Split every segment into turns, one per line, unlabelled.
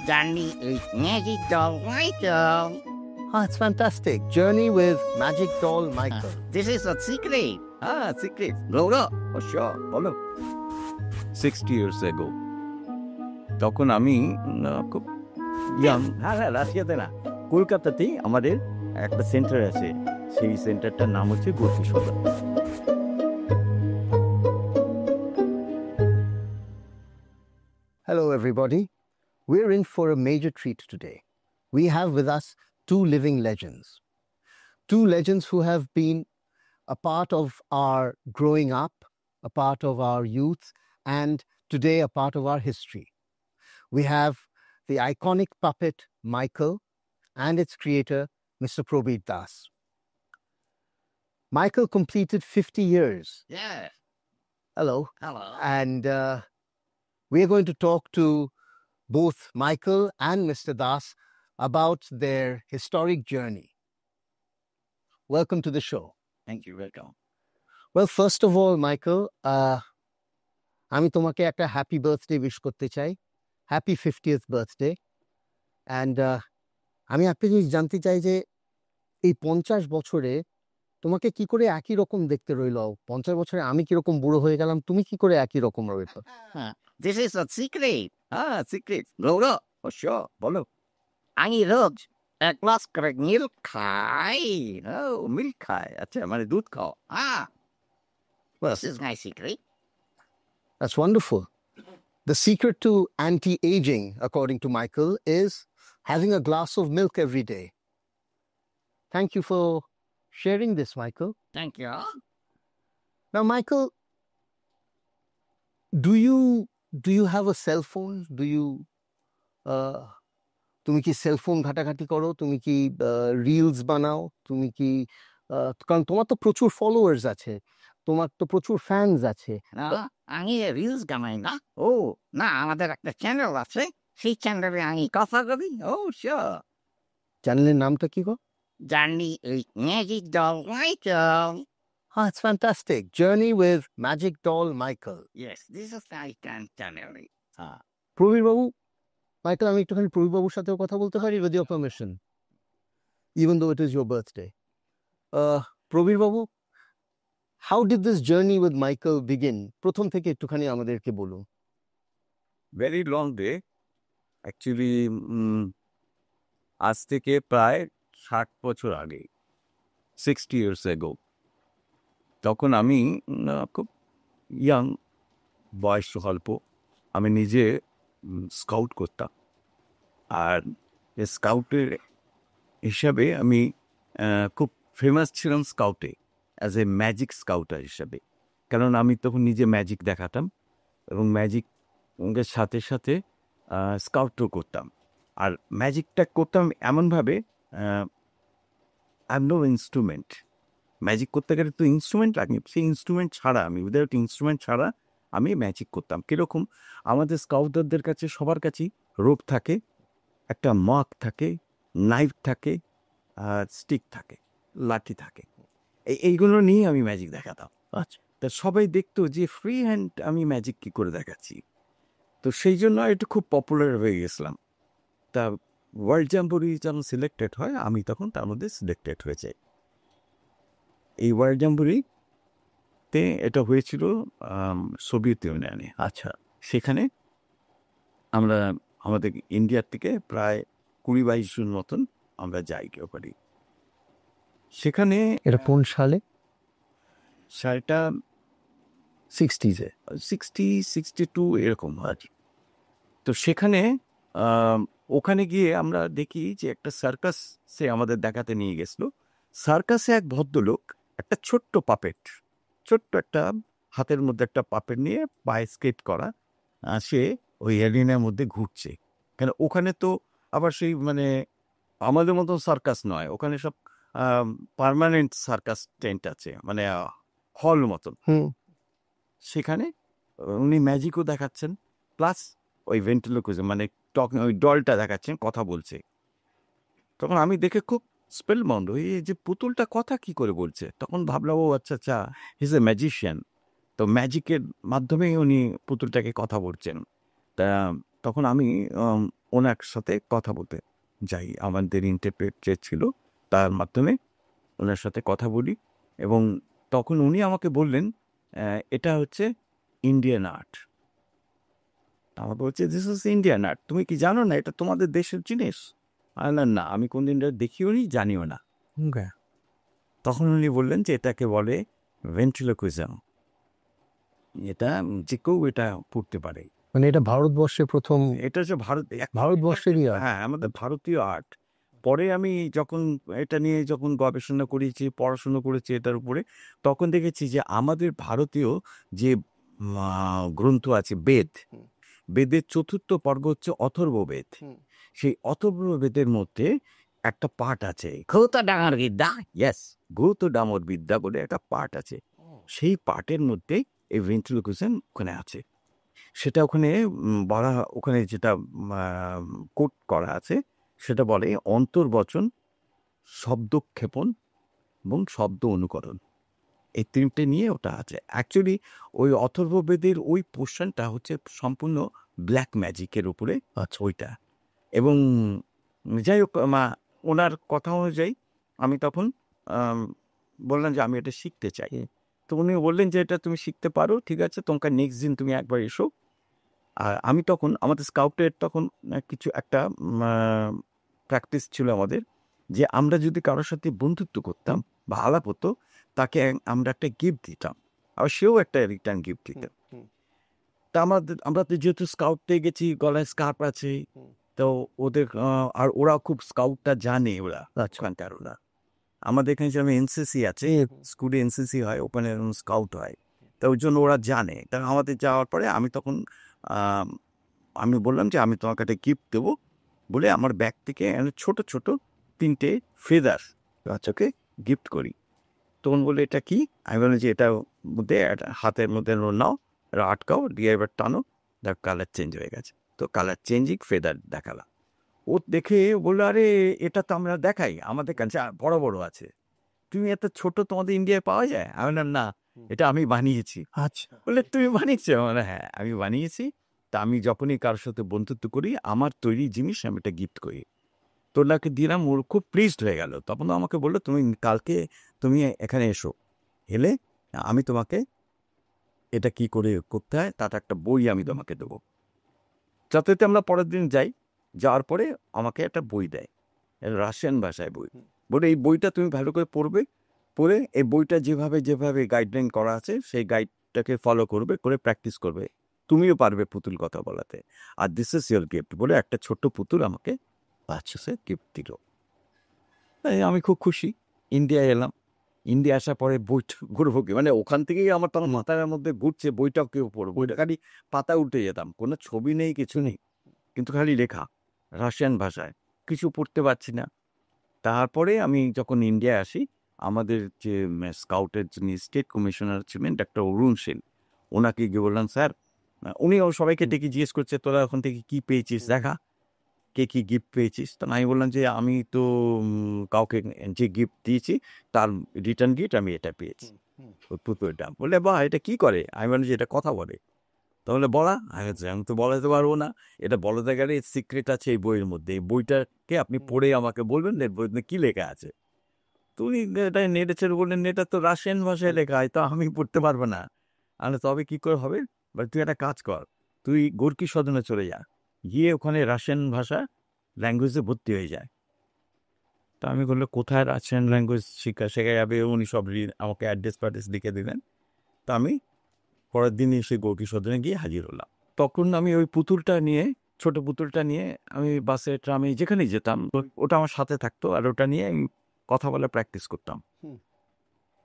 Journey with Magic Doll Michael.
Ah, it's fantastic. Journey with Magic Doll Michael.
This is a secret. Secret. Go, for sure. Bolo.
60 years ago তখন আমি খুব young.
হ্যাঁ রাশিয়াতে না, কলকাতাতেই আমাদের একটা সেন্টার আছে, সেই সেন্টারটার নাম হচ্ছে গোপী সদা।
Hello, everybody. We're in for a major treat today. We have with us two living legends. Two legends who have been a part of our growing up, a part of our youth, and today a part of our history. We have the iconic puppet Michael and its creator, Mr. Probir Das. Michael completed 50 years.
Yeah.
Hello.
Hello.
And we are going to talk to both Michael and Mr. Das about their historic journey. Welcome to the show.
Thank you. Welcome.
Well, first of all, Michael, আমি তোমাকে একটা happy birthday wish করতে চাই। Happy 50th birthday. And আমি একটা জিনিস জানতে চাই যে এই 50 বছরে তোমাকে কি করে একই রকম দেখতে রইল? 50 বছরে আমি কিরকম বুড়ো হয়ে গেলাম, তুমি কি করে একই রকম রইল?
This is a secret. Secret. Go, for sure. Bolo. আমি রোজ এক গ্লাস করে মিল্ক খাই। মিল্ক খাই, আচ্ছা, মানে দুধ খাও। Well, this is my secret.
That's wonderful. The secret to anti-aging, according to Michael, is having a glass of milk every day. Thank you for sharing this, Michael.
Thank you.
Now, Michael, do you have a cell phone? Do you তুমি কি cell phone ঘাটাঘাটি করো? তুমি কি reels বানাও? তুমি কি কারণ তোমার তো প্রচুর ফলোয়ার্স আছে, তোমার তো প্রচুর ফ্যানস আছে।
না, আমি রিলস বানাই না। ও না, আমাদের একটা চ্যানেল আছে, সেই চ্যানেলে আমি কথা বলি। ও শিওর।
চ্যানেলের নামটা কি গো?
Journey with Magic Doll Michael.
Ah, it's fantastic. Journey with Magic Doll Michael.
Yes, this is my channel.
Prabir Babu, Michael, আমি একটুখানি প্রবীর বাবুর সাথেও কথা বলতে পারি, with your permission, even though it is your birthday. Prabir Babu, how did this journey with Michael begin? প্রথম থেকে একটুখানি আমাদেরকে বলুন।
Very long day actually. আজ থেকে প্রায় 60 বছর আগে, 60 years ago, তখন আমি খুব ইয়াং, বয়স অল্প। আমি নিজে স্কাউট করতাম, আর স্কাউটের হিসাবে আমি খুব ফেমাস ছিলাম স্কাউটে, অ্যাজ এ ম্যাজিক স্কাউটার হিসাবে। কারণ আমি তখন নিজে ম্যাজিক দেখাতাম এবং ম্যাজিকের সাথে সাথে স্কাউটও করতাম। আর ম্যাজিকটা করতাম এমনভাবে, আই নো ইনস্ট্রুমেন্ট। ম্যাজিক করতে গেলে তো ইনস্ট্রুমেন্ট লাগে, সেই ইনস্ট্রুমেন্ট ছাড়া, আমি উইদাউট ইনস্ট্রুমেন্ট ছাড়া আমি ম্যাজিক করতাম। কীরকম? আমাদের স্কাউটারদের কাছে সবার কাছেই রোপ থাকে, একটা মগ থাকে, নাইফ থাকে, আর স্টিক থাকে, লাঠি থাকে। এইগুলো নিয়ে আমি ম্যাজিক দেখাতাম। আচ্ছা, তা সবাই দেখতো যে ফ্রি হ্যান্ড আমি ম্যাজিক কী করে দেখাচ্ছি। তো সেই জন্য একটু খুব পপুলার হয়ে গেছিলাম। তা ওয়ার্ল্ড জ্যাম্বরি যখন সিলেক্টেড হয়, আমি তখন তার মধ্যে সিলেক্টেড হয়ে যাই। এই ওয়ার্ল্ড জ্যাম্বরিতে এটা হয়েছিল সোভিয়েত ইউনিয়নে। আচ্ছা, সেখানে আমরা আমাদের ইন্ডিয়ার থেকে প্রায় 20-22 জন মতন আমরা যাই কেউ পারি। সেখানে
এটা কোন সালে?
সালটা
60s,
62 এরকম হয়। তো সেখানে ওখানে গিয়ে আমরা দেখি যে একটা সার্কাসে আমাদের দেখাতে নিয়ে গেছিল। সার্কাসে এক ভদ্রলোক একটা ছোট্ট পাপেট, ছোট্ট একটা হাতের মধ্যে একটা পাপেট নিয়ে পায়ে স্কেট করা, সে ওই এরিনার মধ্যে ঘুরছে। কেন ওখানে তো আবার সেই মানে আমাদের মতন সার্কাস নয়, ওখানে সব পার্মানেন্ট সার্কাস টেন্ট আছে, মানে হল মতন। সেখানে উনি ম্যাজিকও দেখাচ্ছেন, প্লাস ওই ভেন্ট্রিলোকুইজম মানে ওই ডলটা দেখাচ্ছেন, কথা বলছে। তখন আমি দেখে খুব স্পেল বাউন্ড, এই যে পুতুলটা কথা কি করে বলছে। তখন ভাবলাম, ও আচ্ছা আচ্ছা, হিজ এ ম্যাজিশিয়ান। তো ম্যাজিকের মাধ্যমেই উনি পুতুলটাকে কথা বলছেন। তা তখন আমি ওনার সাথে কথা বলতে যাই, আমাদের ইন্টারপ্রেট যে ছিল তার মাধ্যমে ওনার সাথে কথা বলি, এবং তখন উনি আমাকে বললেন এটা হচ্ছে ইন্ডিয়ান আর্ট। আমার বলছে দিস ইজ ইন্ডিয়ান আর্ট, তুমি কি জানো না এটা তোমাদের দেশের জিনিস? আমি বললাম, না আমি কোনদিন এটা দেখিও নি, জানিও না। তখন উনি বললেন যে এটাকে বলে ভেন্ট্রিলোকুইজম, এটা যে কেউ এটা পড়তে পারে।
মানে এটা ভারতবর্ষে প্রথম,
এটা হচ্ছে
ভারতবর্ষেরই art?
হ্যাঁ, আমাদের ভারতীয় আর্ট। পরে আমি যখন এটা নিয়ে যখন গবেষণা করেছি, পড়াশুনো করেছি এটার উপরে, তখন দেখেছি যে আমাদের ভারতীয় যে গ্রন্থ আছে বেদ, বেদের চতুর্থ পর্ব হচ্ছে অথর্ববেদ। সেই অথর্ববেদের মধ্যে একটা পাঠ আছে,
খুত ডাঙার বিদ্যা।
ইয়েস, গৌত ডামর বিদ্যা বলে একটা পাঠ আছে। সেই পাঠের মধ্যে এই ভেন্ট্রিলোকুইজম ওখানে আছে। সেটা ওখানে বলা, ওখানে যেটা কোট করা আছে সেটা বলে অন্তর্বচন, শব্দক্ষেপণ এবং শব্দ অনুকরণ, এই তিনটে নিয়ে ওটা আছে। অ্যাকচুয়ালি ওই অথর্ববেদের ওই পোর্শনটা হচ্ছে সম্পূর্ণ ব্ল্যাক ম্যাজিকের উপরে আছে ওইটা। এবং যাই হোক, ওনার কথা অনুযায়ী আমি তখন বললাম যে আমি এটা শিখতে চাই। তো উনি বললেন যে এটা তুমি শিখতে পারো, ঠিক আছে, তোমাকে নেক্সট দিন তুমি একবার এসো। আর আমি তখন আমাদের স্কাউটের তখন কিছু একটা প্র্যাকটিস ছিল আমাদের, যে আমরা যদি কারোর সাথে বন্ধুত্ব করতাম বা আলাপ হতো, তাকে আমরা একটা গিফট দিতাম, আর সেও একটা রিটার্ন গিফট দিত। তা আমরা তো যেহেতু স্কাউটে গেছি, গলায় স্কার্ফ আছে, তো ওদের আর ওরা খুব স্কাউটটা জানে, ওরা ওখানকার ওরা। আমাদের এখানে যেমন এনসিসি আছে, স্কুলে এনসিসি হয়, ওখানে স্কাউট হয়, তো ওই জন্য ওরা জানে। তা আমাদের যাওয়ার পরে আমি তখন আমি বললাম যে আমি তোমাকে একটা গিফট দেবো বলে আমার ব্যাগ থেকে ছোট ছোট 3টে ফেদার বাচ্চাকে গিফট করি। তখন বলে এটা কি? আমি বললাম যে এটার মধ্যে হাতের মধ্যে নাও, আটকাও, দিয়ে এবার টানো, দেখ কালার চেঞ্জ হয়ে গেছে। তো কালার চেঞ্জিং ফেদার দেখালাম। ও দেখে বললো, আরে এটা তো আমরা দেখাই, আমাদের কাছে বড় বড় আছে, তুমি এত ছোট তোমাদের ইন্ডিয়ায় পাওয়া যায়? আমি বললাম, না, এটা আমি বানিয়েছি।
আচ্ছা,
বললে তুমি বানিয়েছো? মানে হ্যাঁ, আমি বানিয়েছি। তা আমি যখনই কারোর সাথে বন্ধুত্ব করি, আমার তৈরি জিনিস আমি এটা গিফট করি। তো ওনাকে দিলাম, ওর খুব প্লিজড হয়ে গেল। তখন আমাকে বললো, তুমি কালকে তুমি এখানে এসো, এলে আমি তোমাকে এটা কি করে করতে হয় তার একটা বই আমি তোমাকে দেবো। যাতে আমরা পরের দিন যাই, যাওয়ার পরে আমাকে একটা বই দেয়, রাশিয়ান ভাষায় বই। বলে এই বইটা তুমি ভালো করে পড়বে, পড়ে এই বইটা যেভাবে যেভাবে গাইডলাইন করা আছে সেই গাইডটাকে ফলো করবে, করে প্র্যাকটিস করবে, তুমিও পারবে পুতুল কথা বলাতে। আর দিস ইজ ইয়োর গিফট বলে একটা ছোট্ট পুতুল আমাকে বাচ্চা সে গিফট দিল। তাই আমি খুব খুশি। ইন্ডিয়ায় এলাম, ইন্ডিয়া আসার পরে বইটা ঘুরবো কি, মানে ওখান থেকেই আমার তখন মাথার মধ্যে ঘুরছে বইটাও কেউ পড়বো, বইটা খালি পাতা উল্টে যেতাম, কোনো ছবি নেই, কিছু নেই, কিন্তু খালি লেখা রাশিয়ান ভাষায়, কিছু পড়তে পারছি না। তারপরে আমি যখন ইন্ডিয়ায় আসি, আমাদের যে স্কাউটের যিনি স্টেট কমিশনার ছিলেন ডক্টর অরুণ সেন, ওনাকে গিয়ে বললাম, স্যার, উনিও সবাইকে ডেকে জিজ্ঞেস করছে তোরা ওখান থেকে কী পেয়েছিস, দেখা কে কী গিফট পেয়েছিস। তা আমি বললাম যে আমি তো কাউকে যে গিফট দিয়েছি তার রিটার্ন গিফট আমি এটা পেয়েছি, ওই পুতুলটা। বললে, বাহ, এটা কী করে? আমি বললাম যে এটা কথা বলে। তাহলে বলা, আমি তো বলাতে পারবো না, এটা বলাতে গেলে সিক্রেট আছে এই বইয়ের মধ্যে, এই বইটাকে আপনি পড়ে আমাকে বলবেন এর বইতে কী লেখা আছে। তুমি এটা নেটে ছেড়ে বললেন, এটা তো রাশিয়ান ভাষায় লেখা, তো আমি পড়তে পারবো না। আরে তবে কী করে হবে? তুই একটা কাজ কর, তুই গোর্কি সদনে চলে যা, গিয়ে ওখানে রাশিয়ান ভাষা ল্যাঙ্গুয়েজে ভর্তি হয়ে যায়। তা আমি বললো, কোথায় রাশিয়ান ল্যাঙ্গুয়েজ শেখা যাবে? উনি সব আমাকে অ্যাড্রেস ফ্যাড্রেস লিখে দিলেন। তা আমি পরের দিনই সেই গোর্কি সদনে গিয়ে হাজির হলাম। তখন আমি ওই পুতুলটা নিয়ে, ছোট পুতুলটা নিয়ে আমি বাসে, ট্রামে যেখানেই যেতাম, ওটা আমার সাথে থাকতো, আর ওটা নিয়ে আমি কথা বলে প্র্যাকটিস করতাম।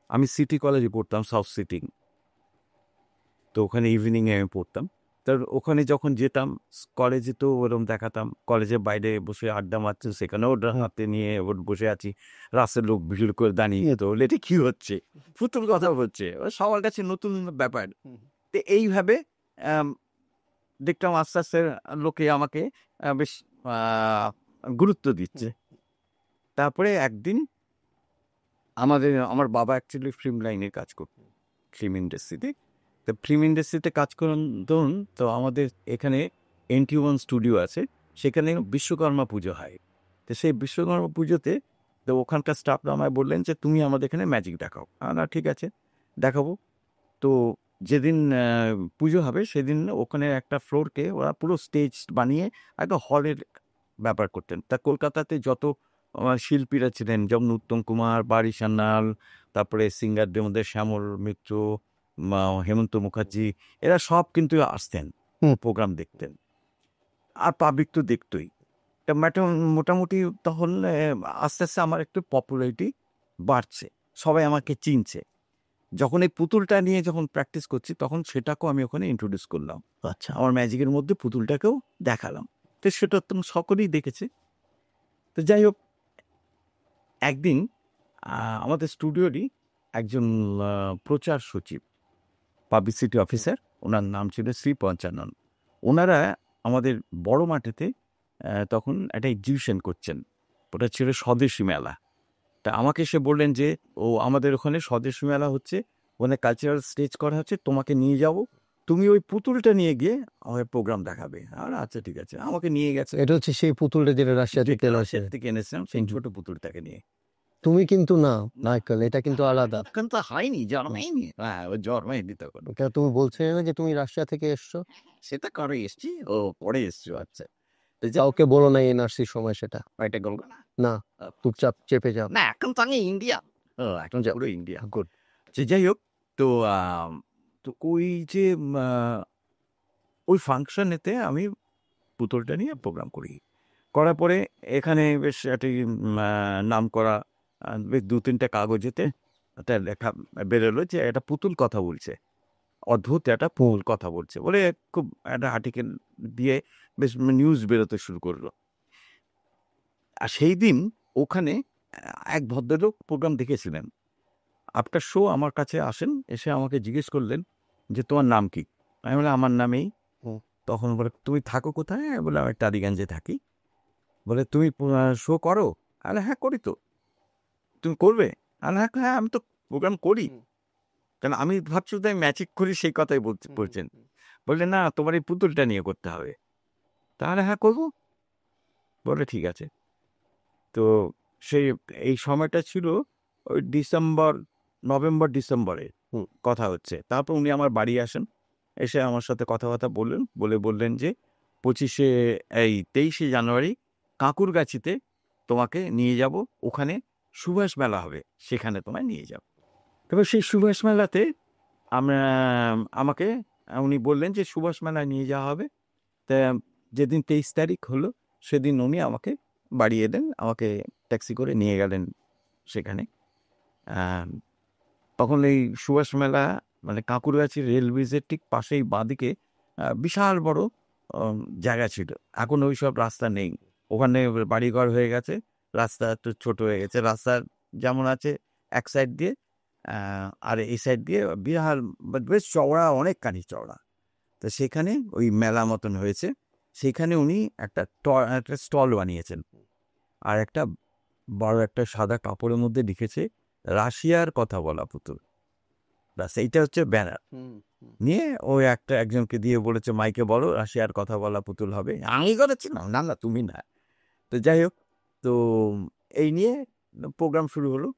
আমি সিটি কলেজে পড়তাম, সাউথ সিটি, তো ওখানে ইভিনিংয়ে আমি পড়তাম। তার ওখানে যখন যেতাম কলেজে, তো ওরকম দেখাতাম, কলেজের বাইরে বসে আড্ডা মারছে, সেখানেও ওটা হাতে নিয়ে ওর বসে আছি, রাস্তার লোক ভিড় করে দাঁড়িয়ে, তো এটা কী হচ্ছে, পুতুল কথা হচ্ছে, সবার কাছে নতুন ব্যাপার। তো এইভাবে দেখতাম আস্তে আস্তে লোকে আমাকে বেশ গুরুত্ব দিচ্ছে। তারপরে একদিন আমার বাবা অ্যাকচুয়ালি ফিল্ম লাইনে কাজ করতেন, ফিল্ম ইন্ডাস্ট্রিতে। তো ফিল্ম ইন্ডাস্ট্রিতে কাজ করুন ধরুন, তো আমাদের এখানে NT1 স্টুডিও আছে, সেখানে বিশ্বকর্মা পুজো হয়। তো সেই বিশ্বকর্মা পুজোতে তো ওখানকার স্টাফরা আমায় বললেন যে তুমি আমাদের এখানে ম্যাজিক দেখাও। না ঠিক আছে, দেখাবো। তো যেদিন পুজো হবে সেদিন ওখানে একটা ফ্লোরকে ওরা পুরো স্টেজ বানিয়ে একটা হলের ব্যাপার করতেন। তা কলকাতাতে যত শিল্পীরা ছিলেন, যেমন উত্তম কুমার, বারি সান্যাল, তারপরে সিঙ্গারদের মধ্যে শ্যামল মিত্র, হেমন্ত মুখার্জি, এরা সব কিন্তু আসতেন প্রোগ্রাম দেখতেন। আর পাবলিক তো দেখতই। তা মোটামুটি তখন আস্তে আস্তে আমার একটু পপুলারিটি বাড়ছে, সবাই আমাকে চিনছে। যখন এই পুতুলটা নিয়ে যখন প্র্যাকটিস করছি তখন সেটাকেও আমি ওখানে ইন্ট্রোডিউস করলাম।
আচ্ছা,
আমার ম্যাজিকের মধ্যে পুতুলটাকেও দেখালাম। তো সেটা তো সকলেই দেখেছে। তো যাই হোক, একদিন আমাদের স্টুডিওরই একজন প্রচার সচিব, পাবলিসিটি অফিসার, ওনার নাম ছিল শ্রী পঞ্চানন। ওনারা আমাদের বড় মাঠেতে তখন একটা এক্সিবিশন করছেন, ওটা ছিল স্বদেশী মেলা। তা আমাকে সে বললেন যে আমাদের ওখানে স্বদেশী মেলা হচ্ছে, ওখানে কালচারাল স্টেজ করা হচ্ছে, তোমাকে নিয়ে যাব, তুমি ওই পুতুলটা নিয়ে গিয়ে আমাকে প্রোগ্রাম দেখাবে। আর আচ্ছা ঠিক আছে, আমাকে নিয়ে গেছে।
এটা হচ্ছে সেই পুতুলটা যেটা রাশিয়া থেকে
রাশিয়া থেকে এনেছিলাম, সেই ছোট পুতুলটাকে নিয়ে।
তুমি কিন্তু না মাইকেল, এটা কিন্তু আলাদা।
এখন তো হয়নি, জন্মায়নি। হ্যাঁ, ও জন্মায়নি তখন।
কেন তুমি বলছিলে না যে তুমি রাশিয়া থেকে এসছো?
সেটা করে এসছি, ও পরে এসছো। আচ্ছা, তো
কাউকে বলো না এনআরসির সময় সেটা।
এটা বলবো না।
না, চুপচাপ চেপে যাও।
না, এখন তো আমি ইন্ডিয়া। ও, এখন পুরো ইন্ডিয়া।
গুড।
যে যাই হোক, তো তো ওই যে ওই ফাংশনেতে আমি পুতুলটা নিয়ে প্রোগ্রাম করি। করার পরে এখানে বেশ একটি নাম করা বেশ 2-3টে কাগজেতে একটা লেখা বেরোলো যে একটা পুতুল কথা বলছে, অদ্ভুত একটা পুতুল কথা বলছে বলে খুব একটা আর্টিকেল দিয়ে বেশ নিউজ বেরোতে শুরু করলো। আর সেই দিন ওখানে এক ভদ্রলোক প্রোগ্রাম দেখেছিলেন। আফটার শো আমার কাছে আসেন, এসে আমাকে জিজ্ঞেস করলেন যে তোমার নাম কি? আমি বললাম আমার নামেই। তখন বলে তুমি থাকো কোথায়? বলে আমি টালিগঞ্জে থাকি। বলে তুমি শো করো? আরে হ্যাঁ করি তো। তুমি করবে? আরে হ্যাঁ হ্যাঁ, আমি তো প্রোগ্রাম করি। কেন আমি ভাবছি তো আমি ম্যাজিক করি, সেই কথাই বলছেন। বললে না, তোমার এই পুতুলটা নিয়ে করতে হবে। তাহলে হ্যাঁ করবো। বলে ঠিক আছে। তো সেই এই সময়টা ছিল ওই নভেম্বর ডিসেম্বরে কথা হচ্ছে। তারপর উনি আমার বাড়ি আসেন, এসে আমার সাথে কথাবার্তা বললেন, বললেন যে 23শে জানুয়ারি কাঁকুরগাছিতে তোমাকে নিয়ে যাব, ওখানে সুভাষ মেলা হবে, সেখানে তোমায় নিয়ে যাব। তবে সেই সুভাষ মেলাতে আমাকে উনি বললেন যে সুভাষ মেলায় নিয়ে যাওয়া হবে। তা যেদিন 23 তারিখ হলো সেদিন উনি আমাকে বাড়ি এলেন, আমাকে ট্যাক্সি করে নিয়ে গেলেন সেখানে। তখন এই সুভাষ মেলা মানে কাঁকুরগাছি রেল ব্রিজের ঠিক পাশেই বাঁদিকে বিশাল বড় জায়গা ছিল। এখন ওই সব রাস্তা নেই, ওখানে বাড়িঘর হয়ে গেছে, রাস্তা একটু ছোট হয়ে গেছে। রাস্তা যেমন আছে এক সাইড দিয়ে, আর এই সাইড দিয়ে বিশাল বেশ চওড়া, অনেকখানি চওড়া। তো সেখানে ওই মেলা মতন হয়েছে, সেখানে উনি একটা স্টল বানিয়েছেন, আর একটা বড় একটা সাদা কাপড়ের মধ্যে লিখেছে রাশিয়ার কথা বলা পুতুল। ব্যাস এইটা হচ্ছে ব্যানার। নিয়ে ওই একজনকে দিয়ে বলেছে মাইকে বলো রাশিয়ার কথা বলা পুতুল হবে। আমি করেছিলাম, না না তুমি না। তো যাই হোক, তো এই নিয়ে প্রোগ্রাম শুরু হলো।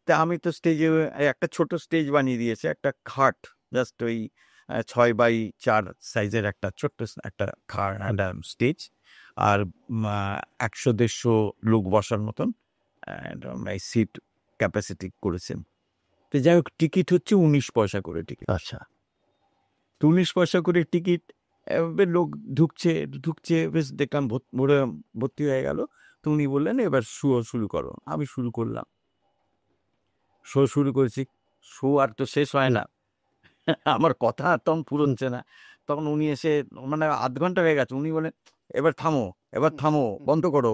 তা আমি তো স্টেজে একটা ছোট স্টেজ বানিয়ে দিয়েছে, একটা খাট, জাস্ট ওই 6x4 সাইজের একটা ছোট্ট একটা খাট, একটা স্টেজ, আর 100-150 লোক বসার মতন সিট ক্যাপাসিটি করেছেন। তো যাই হোক, টিকিট হচ্ছে 19 পয়সা করে টিকিট।
আচ্ছা,
19 পয়সা করে টিকিট। লোক ঢুকছে বেশ দেখলাম ভর্তি হয়ে গেল। তো উনি বললেন এবার শো শুরু করো। আমি শুরু করলাম, শো শুরু করেছি। শো আর তো শেষ হয় না, আমার কথা আর তখন ফুরোচ্ছে না। তখন উনি এসে মানে আধ ঘন্টা হয়ে গেছে, উনি বলেন এবার থামো, বন্ধ করো।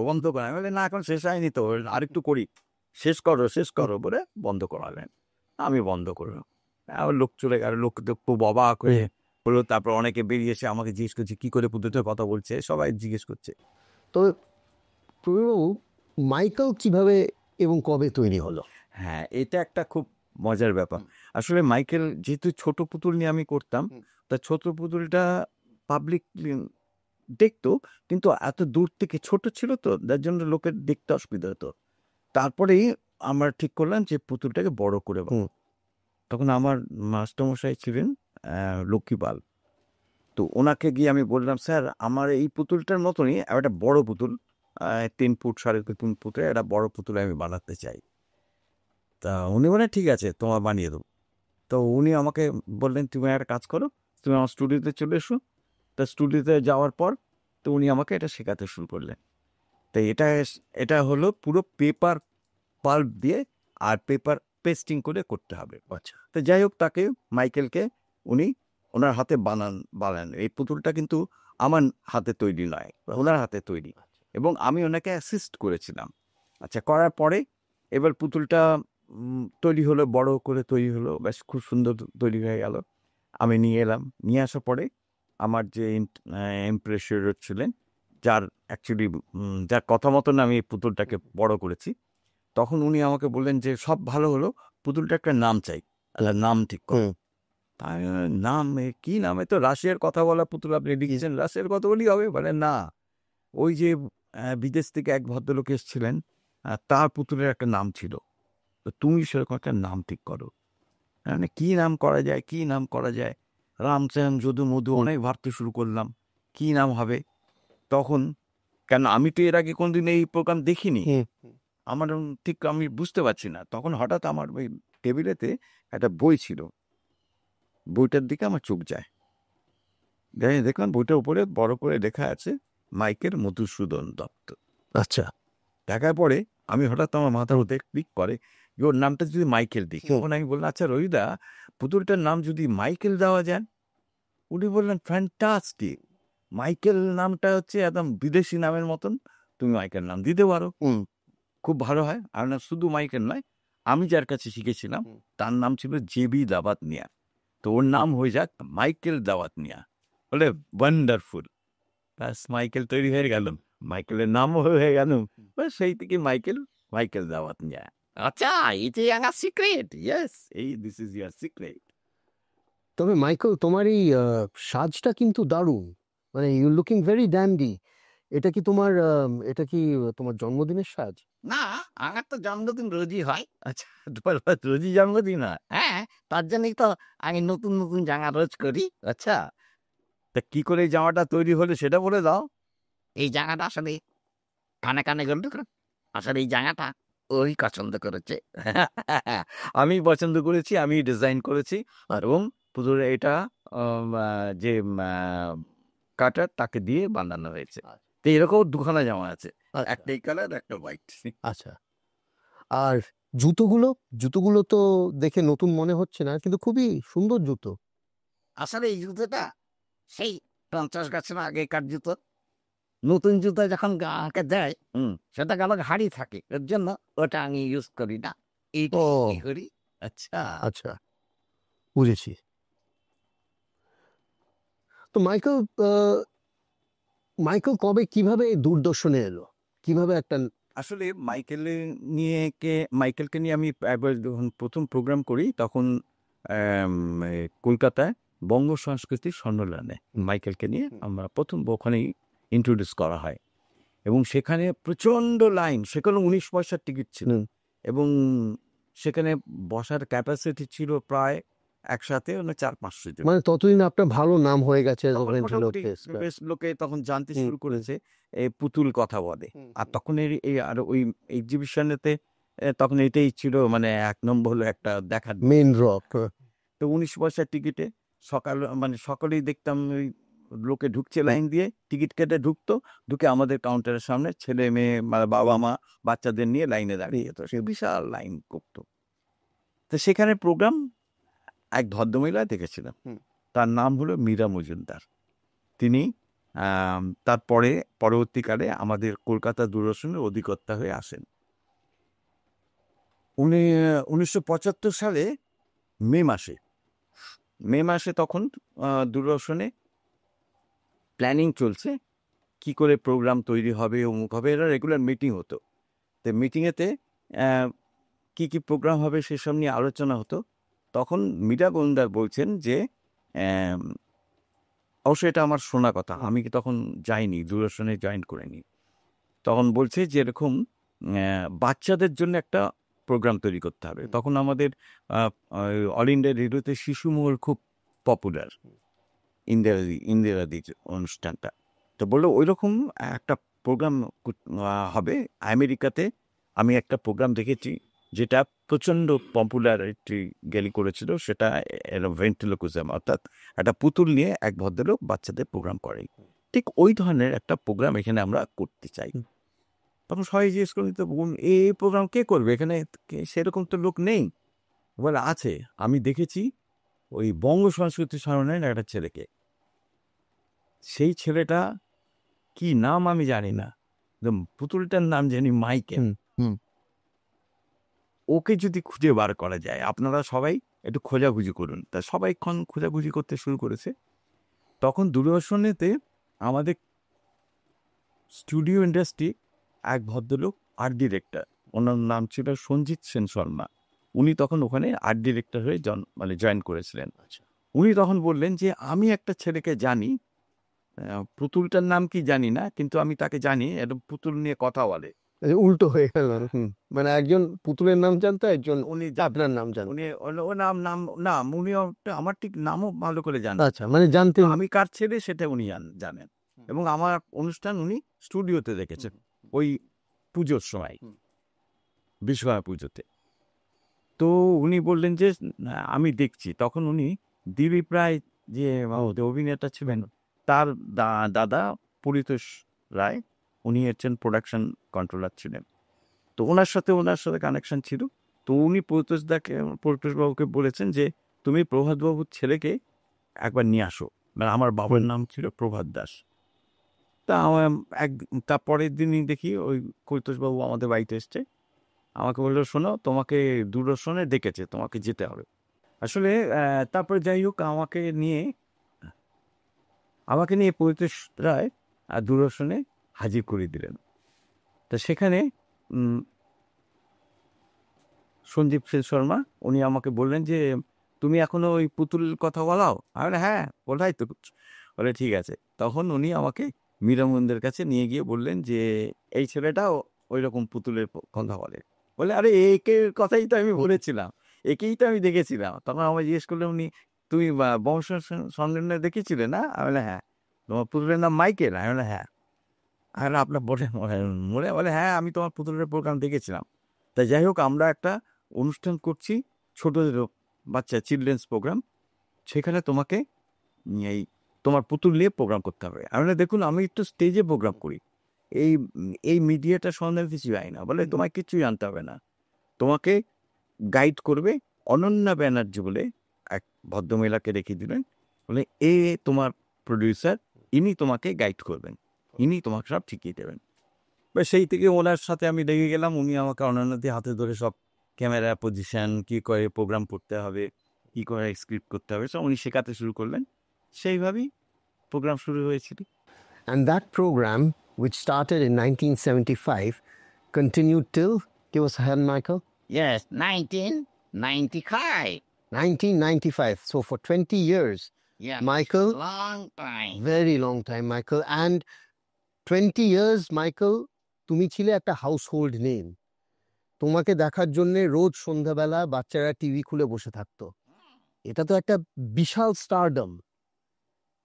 আমি বলি না, এখন শেষ হয়নি তো, আরেকটু করি, শেষ করো বলে বন্ধ করালেন। আমি বন্ধ করলাম। আবার লোক চলে গেল, লোক খুব অবাক হয়ে হলো। তারপর অনেকে বেরিয়ে এসে আমাকে জিজ্ঞেস করছে কি করে পুতুলের কথা বলছে, সবাই জিজ্ঞেস করছে।
তো প্রবীরবাবু, মাইকেল কিভাবে এবং কবে তৈরি হলো?
হ্যাঁ, এটা একটা খুব মজার ব্যাপার। আসলে মাইকেল যেহেতু ছোট পুতুল নিয়ে আমি করতাম, তা ছোট পুতুলটা পাবলিক দেখতো, কিন্তু এত দূর থেকে ছোট ছিল তো, যার জন্য লোকের দেখতে অসুবিধা হতো। তারপরেই আমরা ঠিক করলাম যে পুতুলটাকে বড় করে বানাবো। তখন আমার মাস্টারমশাই ছিলেন লক্ষ্মীপাল। তো ওনাকে গিয়ে আমি বললাম, স্যার আমার এই পুতুলটার মতনই একটা বড় পুতুল, 3 ফুট 3.5 ফুটের একটা বড় পুতুল আমি বানাতে চাই। তা উনি বলেন ঠিক আছে, তোমার বানিয়ে দেবো। তো উনি আমাকে বললেন, তুমি একটা কাজ করো, তুমি আমার স্টুডিওতে চলে এসো। তা স্টুডিওতে যাওয়ার পর তো উনি আমাকে এটা শেখাতে শুরু করলেন। তো এটা হলো পুরো পেপার পাল্প দিয়ে আর পেপার পেস্টিং করে করতে হবে।
আচ্ছা।
তো যাই হোক, তাকে মাইকেলকে উনি ওনার হাতে বানান। এই পুতুলটা কিন্তু আমার হাতে তৈরি নয়, ওনার হাতে তৈরি, এবং আমি ওনাকে অ্যাসিস্ট করেছিলাম। আচ্ছা, করার পরে এবার পুতুলটা তৈরি হলো, বড় করে তৈরি হলো, বেশ খুব সুন্দর তৈরি হয়ে গেল। আমি নিয়ে এলাম, নিয়ে আসার পরে আমার যে ইমপ্রেসর ছিলেন, যার অ্যাকচুয়ালি যার কথা মতন আমি এই পুতুলটাকে বড় করেছি, তখন উনি আমাকে বললেন যে সব ভালো হলো, পুতুলটা একটা নাম চাই, নাম ঠিক করো। তাই নাম কি নামে, তো রাশিয়ার কথা বলা পুতুল আপনি লিখেছেন, রাশিয়ার কথা বলি হবে? বলে না, ওই যে বিদেশ থেকে এক ভদ্রলোক এসেছিলেন, তার পুতুলের একটা নাম ছিল, তো তুমি সেরকম একটা নাম ঠিক করো। মানে কি নাম করা যায়, কি নাম করা যায়, রামশ্যাম যদু মধু অনেক ভাবতে শুরু করলাম কি নাম হবে। তখন কেন আমি তো এর আগে কোনদিন এই প্রোগ্রাম দেখিনি, আমার ঠিক আমি বুঝতে পারছি না। তখন হঠাৎ আমার ওই টেবিলেতে একটা বই ছিল, বইটার দিকে আমার চোখ যায়, দেখলাম বইটার উপরে বড় করে লেখা আছে মাইকেল মধুসূদন দত্ত।
আচ্ছা।
দেখার পরে আমি হঠাৎ আমার মাথার মধ্যে ক্লিক করে যে ওর নামটা যদি মাইকেল দিই। তখন আমি বললাম, আচ্ছা রবিদা, পুতুলটার নাম যদি মাইকেল দেওয়া যায়? উনি বললেন, ফ্যান্টাস্টিক, মাইকেল নামটা হচ্ছে একদম বিদেশি নামের মতন, তুমি মাইকেল নাম দিতে পারো, খুব ভালো হয়। আর না শুধু মাইকেল নয়, আমি যার কাছে শিখেছিলাম তার নাম ছিল জেবি দাওয়াত মিয়া, তো ওর নাম হয়ে যাক মাইকেল দাওয়াত মিয়া। বলে ওয়ান্ডারফুল, ব্যাস মাইকেল তৈরি হয়ে গেল, মাইকেলের নামও হয়ে গেল। ব্যাস সেই থেকে মাইকেল দাওয়াত মিয়া।
আচ্ছা, এটা আমার secret.
Yes, this is year secret.
তবে মাইকেল, তোমার এই সাজটা কিন্তু দারুণ, মানে ইউ লুকিং ভেরি ড্যান্ডি। এটা কি তোমার জন্মদিনের সাজ?
না, আমার তো জন্মদিন রোজই হয়।
আচ্ছা, তোমার রোজই জন্মদিন হয়?
হ্যাঁ, তার জন্যই তো আমি নতুন নতুন জামা রোজ করি।
আচ্ছা, তা কি করে এই জামাটা তৈরি হলো সেটা বলে দাও।
এই জায়গাটা আসলে কানে কানে গল্প করে, আসলে এই জায়গাটা ওই পছন্দ করেছে।
আমি পছন্দ করেছি, আমি ডিজাইন করেছি, এবং পুজোর এটা যে কাটার তাকে দিয়ে বানানো হয়েছে। তো এরকম দুখানা জামা আছে, একটা এই কালার, একটা হোয়াইট।
আচ্ছা। আর জুতোগুলো তো দেখে নতুন মনে হচ্ছে না, কিন্তু খুবই সুন্দর জুতো।
আসলে এই জুতোটা সেই 50 বছর আগেকার জুতো। নতুন জুতো যখন গাঁকে দেয়, সেটা গেল হাড়ি থাকে, এর জন্য ওটা আমি ইউজ করি না, এইটা
ও।
করি।
আচ্ছা,
আচ্ছা, বুঝেছি। তো মাইকেল কবে কিভাবে দূরদর্শনে এলো, কিভাবে একটা?
আসলে মাইকেলকে নিয়ে আমি একবার যখন প্রথম প্রোগ্রাম করি, তখন কলকাতায় বঙ্গ সংস্কৃতির সম্মেলনে মাইকেলকে নিয়ে আমরা প্রথম ওখানেই ইন্ট্রোডিউস করা হয়, এবং সেখানে প্রচণ্ড লাইন, সেখানে 19 পয়সার টিকিট ছিল, এবং সেখানে বসার ক্যাপাসিটি ছিল প্রায় একসাথে 400-500 জন।
মানে ততদিন আপনার ভালো নাম হয়ে গেছে,
তখন মোটামুটি বেশ লোকে তখন জানতে শুরু করেছে এই পুতুল কথা বলে। আর তখন এই আর ওই এক্সিবিশনেতে তখন এটাই ছিল, মানে 1 নম্বর হলো একটা দেখার
মেন রক।
তো 19 পয়সার টিকিটে সকালেই দেখতাম ওই লোকে ঢুকছে লাইন দিয়ে, টিকিট কেটে ঢুকতো, ঢুকে আমাদের কাউন্টারের সামনে ছেলে মেয়ে বাবা মা বাচ্চাদের নিয়ে লাইনে দাঁড়িয়ে যেত, সে বিশাল লাইন করতো। তো সেখানে প্রোগ্রাম এক ভদ্রমহিলা দেখেছিলাম, তার নাম হলো মীরা মজুমদার। তিনি তারপরে পরবর্তীকালে আমাদের কলকাতা দূরদর্শনের অধিকর্তা হয়ে আসেন। উনি 1975 সালে মে মাসে তখন দূরদর্শনে প্ল্যানিং চলছে, কি করে প্রোগ্রাম তৈরি হবে, অমুক হবে, এরা রেগুলার মিটিং হতো। তো মিটিংয়েতে কি কি প্রোগ্রাম হবে সেসব নিয়ে আলোচনা হতো। তখন মীরা মজুমদার বলছেন যে অবশ্যই এটা আমার শোনা কথা, আমি কি তখন যাইনি, দূরদর্শনে জয়েন করিনি। তখন বলছে যে এরকম বাচ্চাদের জন্য একটা প্রোগ্রাম তৈরি করতে হবে। তখন আমাদের অল ইন্ডিয়া রেডিওতে শিশুমহল খুব পপুলার, ইন্দিরাদির অনুষ্ঠানটা। তো বললো ওই রকম একটা প্রোগ্রাম হবে আমেরিকাতে। আমি একটা প্রোগ্রাম দেখেছি যেটা প্রচণ্ড পপুলারিটি গেলি করেছিল, সেটা ভেন্ট্রিলোকুইজম, অর্থাৎ একটা পুতুল নিয়ে এক ভদ্রলোক বাচ্চাদের প্রোগ্রাম করে। ঠিক ওই ধরনের একটা প্রোগ্রাম এখানে আমরা করতে চাই। তখন সবাই জিজ্ঞেস করি, তো এই প্রোগ্রাম কে করবে এখানে? সেরকম তো লোক নেই। বলে আছে, আমি দেখেছি ওই বঙ্গ সংস্কৃতি সম্মেলনের একটা ছেলেকে। সেই ছেলেটা কি নাম আমি জানি না, পুতুলটার নাম জানি মাইকেল। ওকে যদি খুঁজে বার করা যায়, আপনারা সবাই একটু খোঁজাখুঁজি করুন। তা সবাই খোঁজাখুঁজি করতে শুরু করেছে। তখন দূরদর্শনেতে আমাদের স্টুডিও ইন্ডাস্ট্রি এক ভদ্রলোক আর্ট ডিরেক্টর, ওনার নাম ছিল সঞ্জিত সেন শর্মা। উনি তখন ওখানে আর্ট ডিরেক্টর হয়ে জয়েন করেছিলেন। উনি তখন বললেন যে আমি একটা ছেলেকে জানি, পুতুলটার নাম কি জানি না, কিন্তু আমি তাকে জানি, একদম পুতুল নিয়ে কথা বলে।
উল্টো হয়ে গেল, মানে একজন পুতুলের নাম জানতো, একজন
উনি
আপনার নাম জানতো।
উনি ও নাম উনি আমার ঠিক নামও ভালো করে জানেন।
আচ্ছা, মানে জানতে
আমি কার ছেলে সেটা উনি জানেন। এবং আমার অনুষ্ঠান উনি স্টুডিওতে দেখেছেন ওই পুজোর সময়, বিশ্বকর্মা পুজোতে। তো উনি বললেন যে আমি দেখছি। তখন উনি দিলীপ রায় যে অভিনেতা ছিলেন, তার দাদা পরিতোষ রায়, উনি হচ্ছেন প্রোডাকশন কন্ট্রোলার ছিলেন। তো ওনার সাথে কানেকশন ছিল। তো উনি পরিতোষবাবুকে বলেছেন যে তুমি প্রভাতবাবুর ছেলেকে একবার নিয়ে আসো। মানে আমার বাবার নাম ছিল প্রভাত দাস। তা আমার তার পরের দিনই দেখি ওই কৈতোষবাবু আমাদের বাড়িতে এসছে, আমাকে বললো শোনো তোমাকে দূরদর্শনে ডেকেছে, তোমাকে যেতে হবে। আসলে তারপরে যাই হোক আমাকে নিয়ে পরিতোষ রায় দূরদর্শনে হাজির করে দিলেন। তা সেখানে সঞ্জীব সেন শর্মা উনি আমাকে বললেন যে তুমি এখনো ওই পুতুল কথা বলাও? আমি বললাম হ্যাঁ, বলাই তো। বলে ঠিক আছে। তখন উনি আমাকে মীরামন্দের কাছে নিয়ে গিয়ে বললেন যে এই ছেলেটাও ওই রকম পুতুলের কথা বলে। বলে আরে একে কথাই তো আমি বলেছিলাম, একেই তো আমি দেখেছিলাম। তখন আমায় জিজ্ঞেস করলেন উনি, তুমি বংশ সম্মেলনে দেখেছিলে না? আমি বললাম হ্যাঁ। তোমার পুতুলের নাম মাইকেল? আমি বললাম হ্যাঁ। আর আপনার বলে হ্যাঁ, আমি তোমার পুতুলের প্রোগ্রাম দেখেছিলাম। তাই যাই হোক, আমরা একটা অনুষ্ঠান করছি ছোটদের বাচ্চা চিলড্রেন্স প্রোগ্রাম, সেখানে তোমাকে এই তোমার পুতুল নিয়ে প্রোগ্রাম করতে হবে। আমি দেখুন আমি একটু স্টেজে প্রোগ্রাম করি, এই এই মিডিয়াটা সম্বন্ধে কিছু জানি না। বলে তোমায় কিচ্ছু জানতে হবে না, তোমাকে গাইড করবে অনন্যা ব্যানার্জি বলে এক ভদ্রমহিলাকে রেখে দিলেন। বলে তোমার প্রডিউসার, ইনি তোমাকে গাইড করবেন, ইনি তোমাকে সব শিখিয়ে দেবেন। সেই থেকে ওনার সাথে আমি লেগে গেলাম। উনি আমাকে অনন্যাদি হাতে ধরে সব ক্যামেরা পজিশন, কী করে প্রোগ্রাম করতে হবে, কী করে স্ক্রিপ্ট করতে হবে, সব উনি শেখাতে শুরু করলেন। সেইভাবেই প্রোগ্রাম শুরু হয়েছিল।
And that program, which started in 1975, continued till, give us a hand, Michael?
Yes, 1995.
1995. So for 20 years,
Yeah,
Michael,
long time.
very long time, Michael. And 20 years, Michael, তুমি ছিলে একটা হাউসহোল্ড নেম। তোমাকে দেখার জন্য রোজ সন্ধ্যাবেলা বাচ্চারা টিভি খুলে বসে থাকতো। এটা তো একটা বিশাল স্টারডম,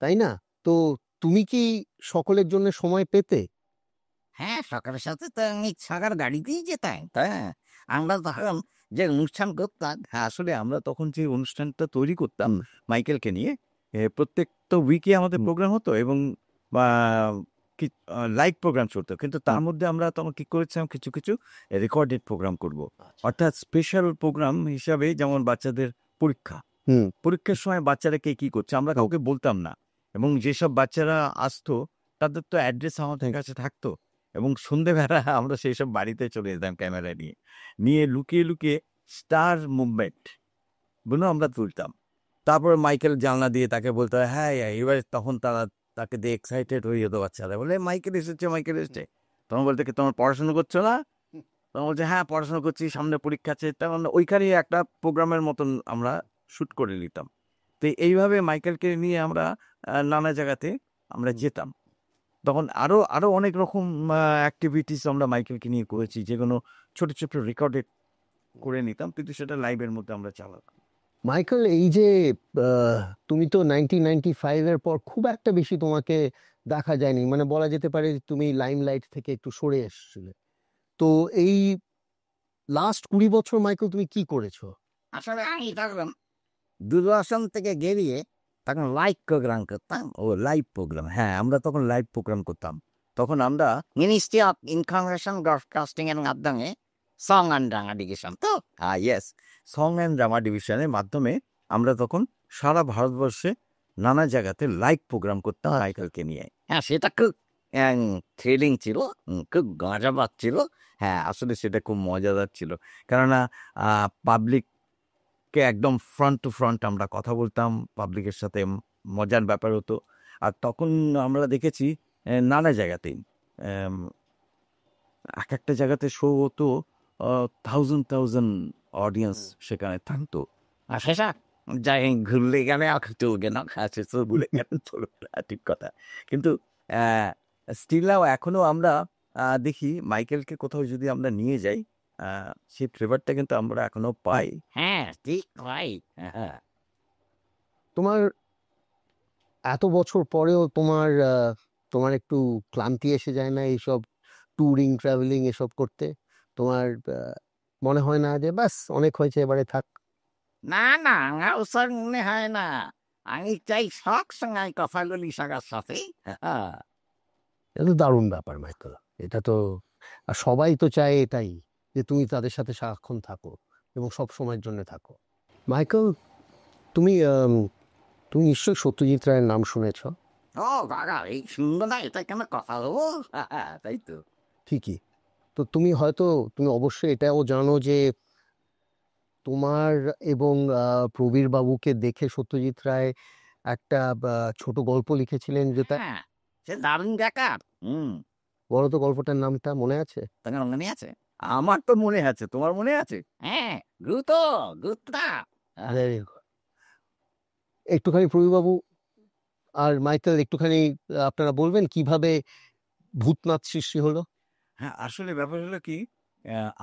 তাই না? তো তুমি কি সকলের জন্য সময় পেতে?
হ্যাঁ, সকালের সাথে তো আমি সকাল গাড়িতেই যেতাম। হ্যাঁ, আমরা তখন যে অনুষ্ঠান করতাম,
হ্যাঁ, আসলে আমরা তখন যে অনুষ্ঠানটা তৈরি করতাম মাইকেলকে নিয়ে, প্রত্যেকটা উইকে আমাদের প্রোগ্রাম হতো এবং লাইভ প্রোগ্রাম চলতো। কিন্তু তার মধ্যে আমরা তখন কি করেছিলাম, কিছু কিছু রেকর্ডেড প্রোগ্রাম করব। অর্থাৎ স্পেশাল প্রোগ্রাম হিসাবে, যেমন বাচ্চাদের পরীক্ষার সময় বাচ্চারা কে কী করছে আমরা কাউকে বলতাম না। এবং যেসব বাচ্চারা আসতো তাদের তো অ্যাড্রেস আমাদের কাছে থাকতো, এবং সন্ধেবেলা আমরা সেই সব বাড়িতে চলে যেতাম ক্যামেরা নিয়ে লুকিয়ে লুকিয়ে স্টার মুভমেন্ট বলে আমরা তুলতাম। তারপর মাইকেল জানলা দিয়ে তাকে বলতে হয় হ্যাঁ, এবার তখন তাকে দিয়ে এক্সাইটেড হয়ে যেত বাচ্চারা, বলে মাইকেল এসেছে। তখন বলতে কি তোমার পড়াশোনা করছো না? তখন বলছে হ্যাঁ পড়াশোনা করছি, সামনে পরীক্ষা আছে। তখন ওইখানে একটা প্রোগ্রামের মতন আমরা শ্যুট করে নিতাম। তো এইভাবে মাইকেলকে নিয়ে আমরা নানা জায়গাতে আমরা যেতাম। তখন আরো আরো অনেক রকম অ্যাক্টিভিটিস আমরা মাইকেলকে নিয়ে করেছি, যেগুলো ছোট ছোট রেকর্ডেড করে নিতাম, কিন্তু সেটা লাইভের মধ্যে আমরা চালাতাম।
মাইকেল, এই যে তুমি তো 1995-এর পর খুব একটা বেশি তোমাকে দেখা যায়নি, মানে বলা যেতে পারে যে তুমি লাইমলাইট থেকে একটু সরে এসেছিলে। তো এই লাস্ট 20 বছর মাইকেল তুমি কি করেছো?
আসলে আমি তখন দূরদর্শন থেকে গেরিয়ে তখন লাইভ প্রোগ্রাম করতাম।
ও লাইভ প্রোগ্রাম, হ্যাঁ আমরা তখন লাইভ প্রোগ্রাম করতাম। তখন আমরা
মিনিস্ট্রি অফ ইনফরমেশন ব্রডকাস্টিং এর মাধ্যমে সং অ্যান্ড ড্রামা ডিভিশন তো
ইয়েস, সং অ্যান্ড ড্রামা ডিভিশনের মাধ্যমে আমরা তখন সারা ভারতবর্ষে নানা জায়গাতে লাইভ প্রোগ্রাম করতাম মাইকেলকে নিয়ে।
হ্যাঁ, সেটা খুব থ্রিলিং ছিল, খুব মজাবাদ ছিল।
হ্যাঁ, আসলে সেটা খুব মজাদার ছিল, কেননা পাবলিককে একদম ফ্রন্ট টু ফ্রন্ট আমরা কথা বলতাম, পাবলিকের সাথে মজার ব্যাপার হতো। আর তখন আমরা দেখেছি নানা জায়গাতেই এক একটা জায়গাতে শো হতো, থাউজেন্ড অডিয়েন্স সেখানে থাকতো।
আর সেটা যাই ঘুরলে গেলে আর চলবে না, আছে তো ভুলে গেলে চলবে না, ঠিক কথা।
কিন্তু স্টিল নাও এখনো আমরা দেখি মাইকেলকে কোথাও যদি আমরা নিয়ে যাই, সেই ফ্লেভারটা কিন্তু আমরা এখনো পাই।
হ্যাঁ, ঠিক ভাই। হ্যাঁ,
তোমার এত বছর পরেও তোমার তোমার একটু ক্লান্তি এসে যায় না এইসব ট্যুরিং ট্রাভেলিং এসব করতে? তোমার মনে হয় না যে বাস অনেক হয়েছে, এবারে থাক?
না না, আমার ওসব মনে হয় না। আমি চাই সব সময় কথা বলি সবার সাথে। হ্যাঁ,
এটা তো দারুণ ব্যাপার মাইকেল। এটা তো, আর সবাই তো চায় এটাই, যে তুমি তাদের সাথে সারাক্ষণ থাকো এবং সব সময়ের জন্য থাকো। মাইকেল, তুমি তুমি নিশ্চয়ই সত্যজিৎ রায়ের নাম শুনেছ?
ও বাবা, এই সুন্দর না, এটা কেন কথা হবো? তাই তো।
ঠিকই তো। তুমি অবশ্যই এটাও জানো যে তোমার এবং প্রবীর বাবুকে দেখে সত্যজিৎ রায় একটা ছোট গল্প লিখেছিলেন, যেটা,
হ্যাঁ, সে দারুণ দেখার।
বলো তো গল্পটার নামটা মনে আছে?
তখন মনে আছে?
আমার তো মনে আছে, তোমার মনে আছে?
হ্যাঁ, গুতা।
Very good. একটুখানি প্রবীরবাবু আর মাইকেল, একটুখানি আপনারা বলবেন কিভাবে ভূতনাথ সৃষ্টি হলো?
হ্যাঁ, আসলে ব্যাপার হলো কি,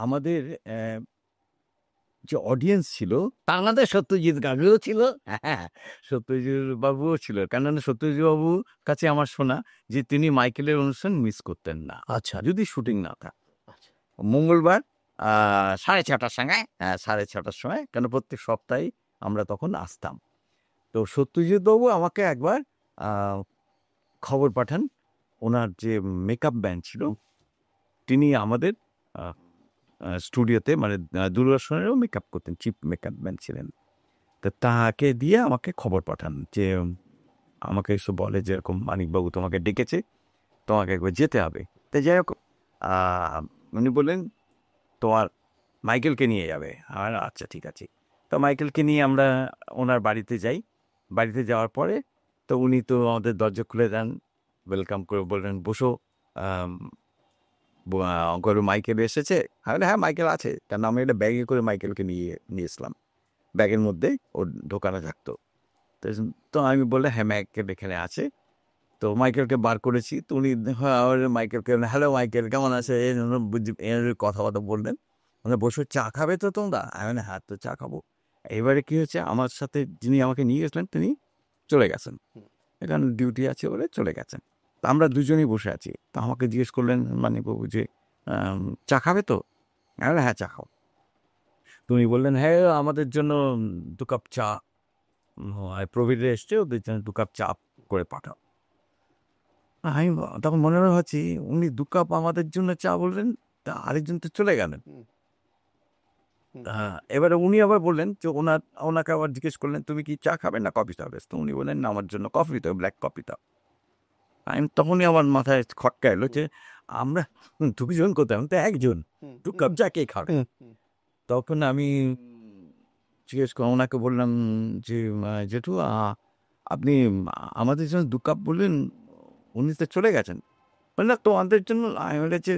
আমাদের যে অডিয়েন্স ছিল
তার মধ্যে সত্যজিৎ গাগুও ছিল।
হ্যাঁ, সত্যজিৎ বাবুও ছিল, কেননা সত্যজিৎ বাবুর কাছে আমার শোনা যে তিনি মাইকেলের অনুষ্ঠান মিস করতেন না,
আচ্ছা
যদি শুটিং না থাকে।
আচ্ছা।
মঙ্গলবার
6:30টার সময়।
6:30টার সময়, কেন প্রত্যেক সপ্তাহে আমরা তখন আসতাম। তো সত্যজিৎ বাবু আমাকে একবার খবর পাঠান, ওনার যে মেকআপ ব্যান্ড ছিল তিনি আমাদের স্টুডিওতে, মানে দূরদর্শনেরও মেকআপ করতেন, চিফ মেকআপ ম্যান ছিলেন। তো তাকে দিয়ে আমাকে খবর পাঠান যে আমাকে এসে বলে যে এরকম মানিকবাবু তোমাকে ডেকেছে, তোমাকে একবার যেতে হবে। তো যাই হোক, উনি বললেন তোমার মাইকেলকে নিয়ে যাবে। আর আচ্ছা ঠিক আছে। তো মাইকেলকে নিয়ে আমরা ওনার বাড়িতে যাই। বাড়িতে যাওয়ার পরে তো উনি তো আমাদের দরজা খুলে দেন, ওয়েলকাম করে বললেন বসো, অঙ্কর মাইকেল এসেছে। আমি হ্যাঁ মাইকেল আছে, কারণ আমি একটা ব্যাগে করে মাইকেলকে নিয়েছিলাম, ব্যাগের মধ্যে ওর ঢোকানো থাকতো। তো আমি বললাম হ্যাঁ মাইকেল এখানে আছে। তো মাইকেলকে বার করেছি, তো উনি মাইকেলকে হ্যালো মাইকেল কেমন আছে কথাবার্তা বললেন। মানে বসে চা খাবে তো তোমরা? আমি হ্যাঁ তো চা খাবো। এবারে কি হয়েছে, আমার সাথে যিনি আমাকে নিয়ে গেছিলেন তিনি চলে গেছেন, এখানে ডিউটি আছে বলে চলে গেছেন। তো আমরা দুজনেই বসে আছি। তো আমাকে জিজ্ঞেস করলেন মানে বাবু যে চা খাবে তো? আমি হ্যাঁ চা খাও। তুমি বললেন হ্যাঁ আমাদের জন্য 2 কাপ চা, প্রবীরে এসছে, ওদের জন্য 2 কাপ চা করে পাঠাও। আমি তখন মনে হচ্ছে উনি 2 কাপ আমাদের জন্য চা বললেন, তা আরেকজন তো চলে গেলেন। হ্যাঁ, এবারে উনি আবার বললেন যে ওনাকে আবার জিজ্ঞেস করলেন তুমি কি চা খাবেন না কফি খাবে? তো উনি বললেন না আমার জন্য কফি তো, ব্ল্যাক কফি দাও। আমি তখনই আমার মাথায় খটকা এলো যে আমরা 2জন কোথায়, আমি তো একজন, 2 কাপ চা কে খাবে? তখন আমি জিজ্ঞেস করে ওনাকে বললাম যে জেঠু আপনি আমাদের জন্য 2 কাপ বললেন, উনি তো চলে গেছেন। বললেন না তোমাদের জন্য। আমি বলেছি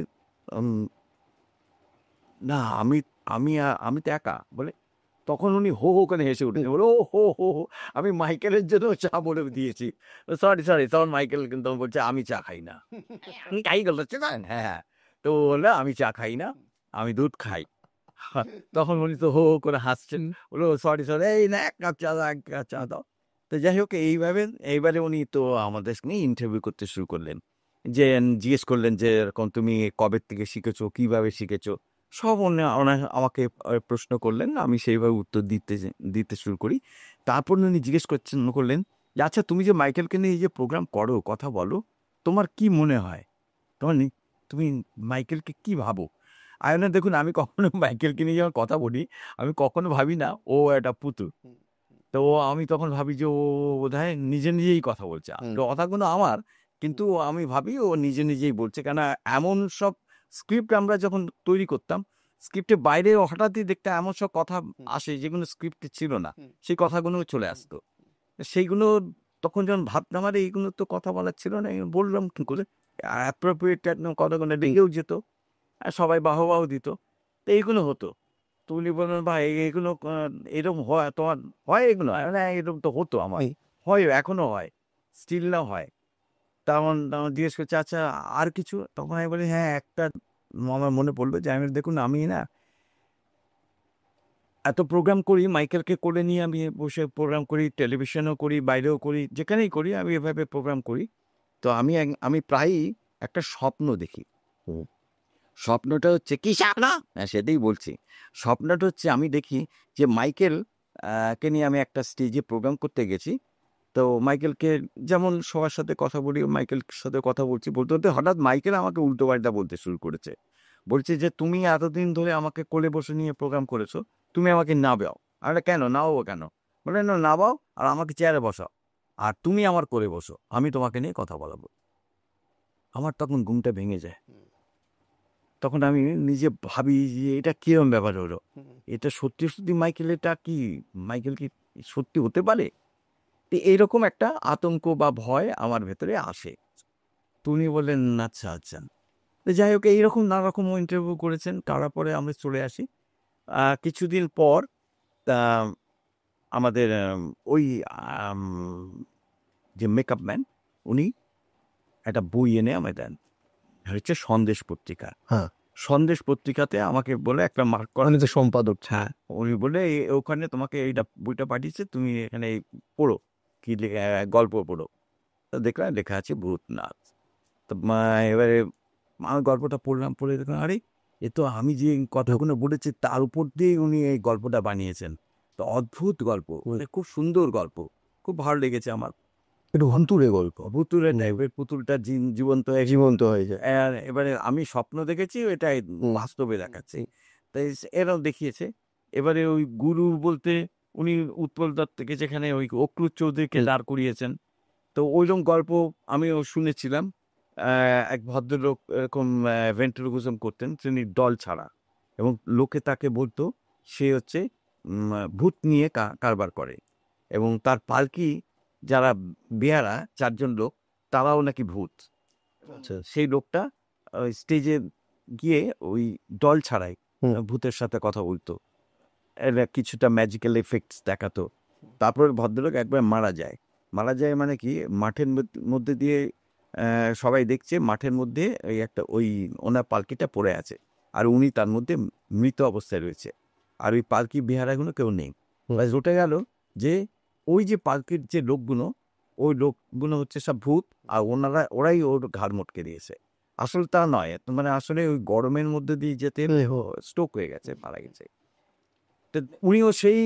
না আমি আমি তো একা। বলে তখন উনি হো হো করে হেসে উঠেছে, বলে ও হো হো হো, আমি মাইকেলের জন্য চা বলে দিয়েছি। সরি সরি, তখন মাইকেল কিন্তু বলছে আমি চা খাই না। আপনি খাই করতে না? হ্যাঁ হ্যাঁ। তো ও বললো আমি চা খাই না, আমি দুধ খাই। তখন উনি তো হো হো করে হাসছেন, বললো সরি সরি, এই না এক কাপ চা দাও, এক কাপ চা দাও। তো যাই হোক, এইবারে উনি তো আমাদের নিয়ে ইন্টারভিউ করতে শুরু করলেন, যে জিজ্ঞেস করলেন যে এরকম তুমি কবে থেকে শিখেছো, কিভাবে শিখেছো, সব আমাকে প্রশ্ন করলেন। আমি সেইভাবে উত্তর দিতে শুরু করি। তারপর উনি জিজ্ঞেস করলেন যে আচ্ছা তুমি যে মাইকেলকে নিয়ে এই যে প্রোগ্রাম করো, কথা বলো, তোমার কি মনে হয়, তুমি মাইকেলকে কি ভাবো? আয়না দেখুন, আমি কখনো মাইকেলকে নিয়ে যখন কথা বলি, আমি কখনো ভাবি না ও একটা পুতুল। তো আমি তখন ভাবি যে ও বোধহয় নিজে নিজেই কথা বলছে, তো কথাগুলো আমার, কিন্তু আমি ভাবি ও নিজে নিজেই বলছে। কেন, এমন সব স্ক্রিপ্ট আমরা যখন তৈরি করতাম, স্ক্রিপ্টের বাইরে হঠাৎই দেখতে এমন সব কথা আসে যেগুলো স্ক্রিপ্টে ছিল না, সেই কথাগুলো চলে আসতো। সেইগুলো তখন যখন ভাবতাম, আরে এইগুলো তো কথা বলার ছিল না, আমি বললাম কি করে, অ্যাপ্রোপ্রিয়েট কথাগুলো লেগেও যেত, আর সবাই বাহবাও দিত, তো এইগুলো হতো। তো উনি বললেন ভাই এগুলো এরকম হয় তোমার, হয় এগুলো? আমি বললাম, হ্যাঁ এরকম তো হতো আমার, হয় এখনো হয়, স্টিল না হয়। তখন তখন জিজ্ঞেস করছে আচ্ছা আর কিছু? তখন আমি বলি হ্যাঁ একটা আমার মনে পড়লো, যে আমি দেখুন আমি না এত প্রোগ্রাম করি, মাইকেলকে করে নিয়ে আমি বসে প্রোগ্রাম করি, টেলিভিশনেও করি, বাইরেও করি, যেখানেই করি আমি এভাবে প্রোগ্রাম করি। তো আমি প্রায়ই একটা স্বপ্ন দেখি। স্বপ্নটা হচ্ছে কি স্বপ্ন? হ্যাঁ সেটাই বলছি। স্বপ্নটা হচ্ছে আমি দেখি যে মাইকেল কে নিয়ে আমি একটা স্টেজে প্রোগ্রাম করতে গেছি। তো মাইকেলকে যেমন সবার সাথে কথা বলি, মাইকেলের সাথে কথা বলছি, বলতে বলতে হঠাৎ মাইকেল আমাকে উল্টো পাল্টা বলতে শুরু করেছে। বলছে যে তুমি এতদিন ধরে আমাকে কোলে বসে নিয়ে প্রোগ্রাম করেছো, তুমি আমাকে নাবাও। আরে কেন নাবাও কেন? বলে না, নাবাও আর আমাকে চেয়ারে বসাও, আর তুমি আমার কোলে বসো, আমি তোমাকে নিয়ে কথা বলাবো। আমার তখন ঘুমটা ভেঙে যায়। তখন আমি নিজে ভাবি যে এটা কিরম ব্যাপার হলো, এটা সত্যি সত্যি মাইকেল, এটা কি মাইকেল কি সত্যি হতে পারে? তো এইরকম একটা আতঙ্ক বা ভয় আমার ভেতরে আসে। তো উনি বললেন আচ্ছা আচ্ছা। তো যাই হোক, এইরকম নানা রকম ইন্টারভিউ করেছেন, করার পরে আমরা চলে আসি। কিছুদিন পর আহ, আমাদের ওই আম, যে মেকআপ ম্যান, উনি একটা বই এনে আমায় দেন, হচ্ছে সন্দেশ পত্রিকা।
হ্যাঁ,
সন্দেশ পত্রিকাতে আমাকে বলে একটা মার্ক করা।
মানে তো সম্পাদক।
হ্যাঁ, উনি বলে ওখানে তোমাকে এইটা বইটা পাঠিয়েছে, তুমি এখানে পড়ো, কি গল্প পড়ো। তো দেখলাম লেখা আছে ভূতনাথ। তো এবারে আমি গল্পটা পড়লাম, পড়ে দেখলাম আরে এ তো আমি যে কথাগুলো বলেছি তার উপর দিয়ে উনি এই গল্পটা বানিয়েছেন। তো অদ্ভুত গল্প, মানে খুব সুন্দর গল্প, খুব ভালো লেগেছে আমার।
একটু ভন্তুরে গল্প।
পুতুলের টাইপের, পুতুলটা জীবন্ত হয়ে যায়। এবারে আমি স্বপ্ন দেখেছি, এটা বাস্তবে দেখাচ্ছে। তাই এরাও দেখিয়েছে। এবারে ওই গুরু বলতে উনি উৎপল দত্ত থেকে যেখানে ওই অক্রুর চৌধুরীকে দাঁড় করিয়েছেন, তো ওইরকম গল্প আমিও শুনেছিলাম। এক ভদ্রলোক এরকম ভেন্ট্রিলোকুইজম করতেন, তিনি দল ছাড়া, এবং লোকে তাকে বলতো সে হচ্ছে ভূত নিয়ে কারবার করে, এবং তার পালকি যারা বেয়ারা 4 জন লোক, তারাও নাকি ভূত।
আচ্ছা।
সেই লোকটা স্টেজে গিয়ে ওই দল ছাড়াই ভূতের সাথে কথা বলতো, এরা কিছুটা ম্যাজিক্যাল এফেক্টস দেখাতো। তারপর ভদ্রলোক একবার মারা যায়। মারা যায় মানে কি, মাঠের মধ্যে দিয়ে সবাই দেখছে, মাঠের মধ্যে ওই ওনার পালকিটা পড়ে আছে, আর উনি তার মধ্যে মৃত অবস্থায় রয়েছে, আর ওই পালকি বিহারাগুলো কেউ নেই। ব্যাস রটে গেল যে ওই যে পালকির যে লোকগুলো, ওই লোকগুলো হচ্ছে সব ভূত, আর ওরাই ওর ঘাড় মটকে দিয়েছে। আসলে তা নয়, মানে আসলে ওই গরমের মধ্যে দিয়ে যেতে স্ট্রোক হয়ে গেছে, মারা গেছে। তো উনিও সেই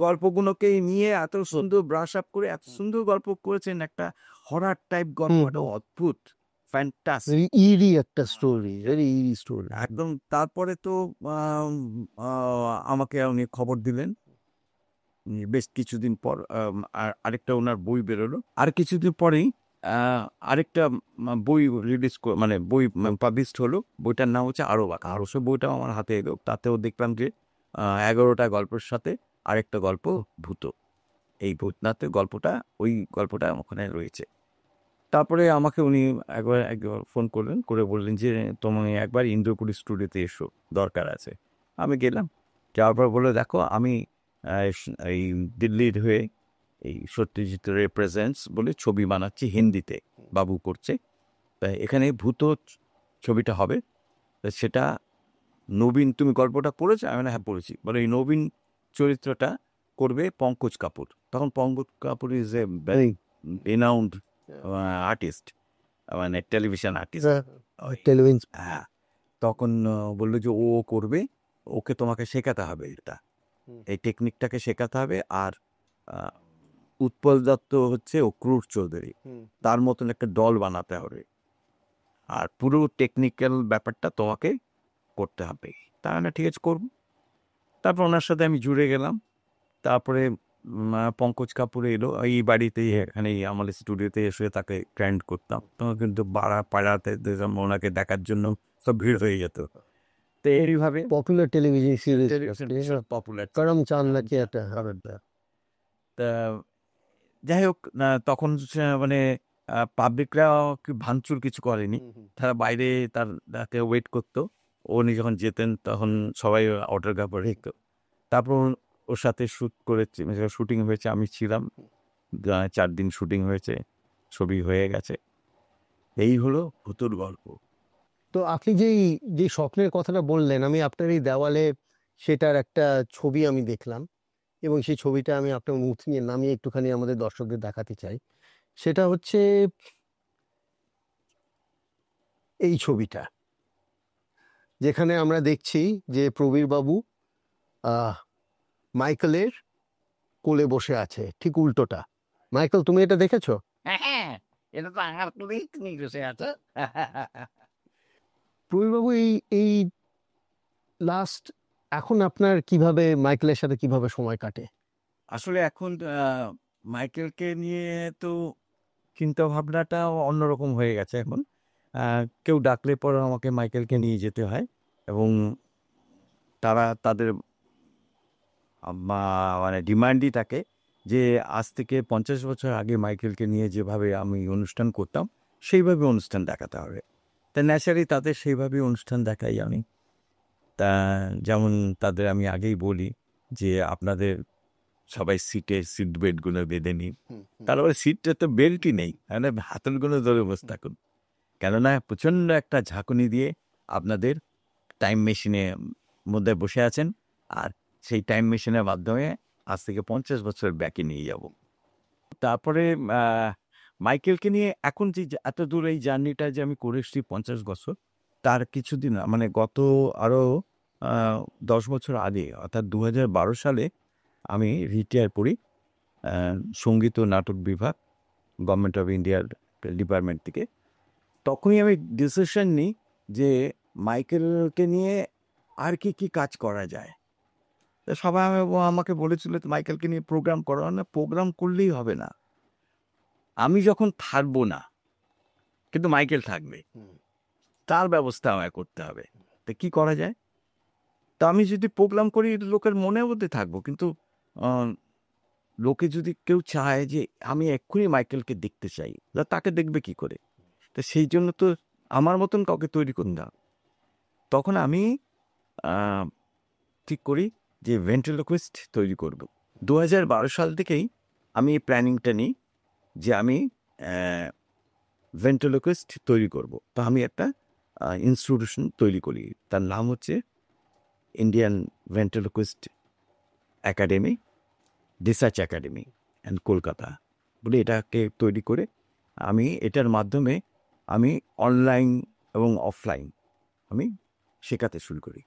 গল্পগুলোকে নিয়ে এত সুন্দর ব্রাশ আপ করে এত সুন্দর গল্প করেছেন, একটা হরার টাইপ গল্প, একটা অদ্ভুত ফ্যান্টাস্টিক
ইরি একটা স্টোরি, ভেরি ইরি স্টোরি।
একদম। তারপরে তো আমাকে উনি খবর দিলেন বেশ কিছুদিন পর, আরেকটা ওনার বই বেরোলো। আর কিছুদিন পরেই আরেকটা বই মানে বই পাবলিশড হলো। বইটার নাম হচ্ছে আরো বাঁকা। আরো সে বইটাও আমার হাতে এলো, তাতেও দেখলাম যে 11টা গল্পের সাথে আরেকটা গল্প ভূত, এই ভূতনাথের গল্পটা, ওই গল্পটা ওখানে রয়েছে। তারপরে আমাকে উনি একবার ফোন করলেন, করে বললেন যে তুমি একবার ইন্দ্রপুরী স্টুডিওতে এসো, দরকার আছে। আমি গেলাম, যাওয়ার পর বলে দেখো আমি এই দিল্লির হয়ে এই সত্যজিৎ রে প্রেজেন্স বলে ছবি বানাচ্ছি হিন্দিতে, বাবু করছে। তাই এখানে ভূত ছবিটা হবে। তা সেটা নবীন, তুমি গল্পটা পড়েছো? আমি না, হ্যাঁ পড়েছি। বলে এই নবীন চরিত্রটা করবে পঙ্কজ কাপুর। তখন Pankaj Kapoor is a very renowned artist, মানে টেলিভিশন আর্টিস্ট।
টেলিভিশন।
হ্যাঁ, তখন বললো যে ও করবে, ওকে তোমাকে শেখাতে হবে এটা, এই টেকনিকটাকে শেখাতে হবে। আর আহ, উৎপল দত্ত হচ্ছে অক্রুর চৌধুরী, তার মতন একটা দল বানাতে হবে, আর পুরো টেকনিক্যাল ব্যাপারটা তোমাকে করতে হবে। তা না, ঠিক আছে করবো। তারপর ওনার সাথে আমি জুড়ে গেলাম। তারপরে পঙ্কজ কাপুর এলো এই বাড়িতেই, এখানে আমাদের স্টুডিওতে এসে তাকে ট্রেন্ড করতাম। তখন কিন্তু পাড়াতে ওনাকে দেখার জন্য সব ভিড় হয়ে যেত। তো এইভাবে
পপুলার টেলিভিশন সিরিজ
পপুলার।
করম চাঁদ নাকি একটা।
তা যাই হোক, তখন মানে পাবলিকরা ভাঙচুর কিছু করেনি, তারা বাইরে তাকে ওয়েট করতো। উনি যখন যেতেন তখন সবাই অটোগ্রাফ রেখত। তারপর ওর সাথে শ্যুট করেছি, শুটিং হয়েছে, আমি ছিলাম। 4 দিন শুটিং হয়েছে, ছবি হয়ে গেছে। এই হলো ভূতুর গল্প।
তো আপনি যে স্বপ্নের কথাটা বললেন, আমি আপনার এই দেওয়ালে সেটার একটা ছবি আমি দেখলাম, এবং সেই ছবিটা আমি আপনার মুখ নিয়ে নামিয়ে একটুখানি আমাদের দর্শকদের দেখাতে চাই। সেটা হচ্ছে এই ছবিটা, যেখানে আমরা দেখছি যে প্রবীর বাবু মাইকেলের কোলে বসে আছে, ঠিক উল্টোটা। মাইকেল, তুমি এটা দেখেছো?
হ্যাঁ, এটা তো আমার কোলেই তুমি বসে আছো।
প্রবীর বাবু, এই লাস্ট এখন আপনার কিভাবে মাইকেলের সাথে কিভাবে সময় কাটে?
আসলে এখন মাইকেলকে নিয়ে তো চিন্তা ভাবনাটা অন্যরকম হয়ে গেছে এখন। কেউ ডাকলে পরে আমাকে মাইকেলকে নিয়ে যেতে হয়, এবং তারা তাদের মানে ডিমান্ডই থাকে যে আজ থেকে 50 বছর আগে মাইকেলকে নিয়ে যেভাবে আমি অনুষ্ঠান করতাম সেইভাবে অনুষ্ঠান দেখাতে হবে। তা ন্যাচারালি তাদের সেইভাবে অনুষ্ঠান দেখাই আমি। তা যেমন তাদের আমি আগেই বলি যে আপনাদের সবাই সিট বেল্টগুলো বেঁধে নিন। তারপরে সিটটা তো বেল্টই নেই, মানে হাতলগুলো ধরে বসে থাকুন, কেননা প্রচণ্ড একটা ঝাঁকুনি দিয়ে আপনাদের টাইম মেশিনের মধ্যে বসে আছেন, আর সেই টাইম মেশিনের মাধ্যমে আজ থেকে 50 বছর ব্যাকে নিয়ে যাব। তারপরে মাইকেলকে নিয়ে এখন যে এত দূর এই জার্নিটা যে আমি করে এসেছি 50 বছর, তার কিছুদিন মানে গত আরও 10 বছর আগে, অর্থাৎ 2012 সালে আমি রিটায়ার করি সঙ্গীত ও নাটক বিভাগ, গভর্নমেন্ট অফ ইন্ডিয়ার ডিপার্টমেন্ট থেকে। তখনই আমি ডিসিশন নিই যে মাইকেলকে নিয়ে আর কি কাজ করা যায়। তো সবাই আমাকে বলেছিল মাইকেলকে নিয়ে প্রোগ্রাম করো না, প্রোগ্রাম করলেই হবে না, আমি যখন থাকবো না কিন্তু মাইকেল থাকবে, তার ব্যবস্থা আমায় করতে হবে। তো কি করা যায়? তা আমি যদি প্রোগ্রাম করি লোকের মনের মধ্যে থাকবো, কিন্তু লোকে যদি কেউ চায় যে আমি এক্ষুনি মাইকেলকে দেখতে চাই, তাকে দেখবে কি করে? তো সেই জন্য তো আমার মতন কাউকে তৈরি করতে হবে। তখন আমি ঠিক করি যে ভেন্ট্রিলোকুইস্ট তৈরি করব। 2012 সাল থেকেই আমি এই প্ল্যানিংটা নিই যে আমি ভেন্ট্রিলোকুইস্ট তৈরি করব। তো আমি একটা ইনস্টিটিউশন তৈরি করি, তার নাম হচ্ছে Indian ventriloquist academy, research academy and Kolkata বলে এটাকে তৈরি করে আমি এটার মাধ্যমে আমি অনলাইন এবং অফলাইন আমি শেখাতে শুরু করি,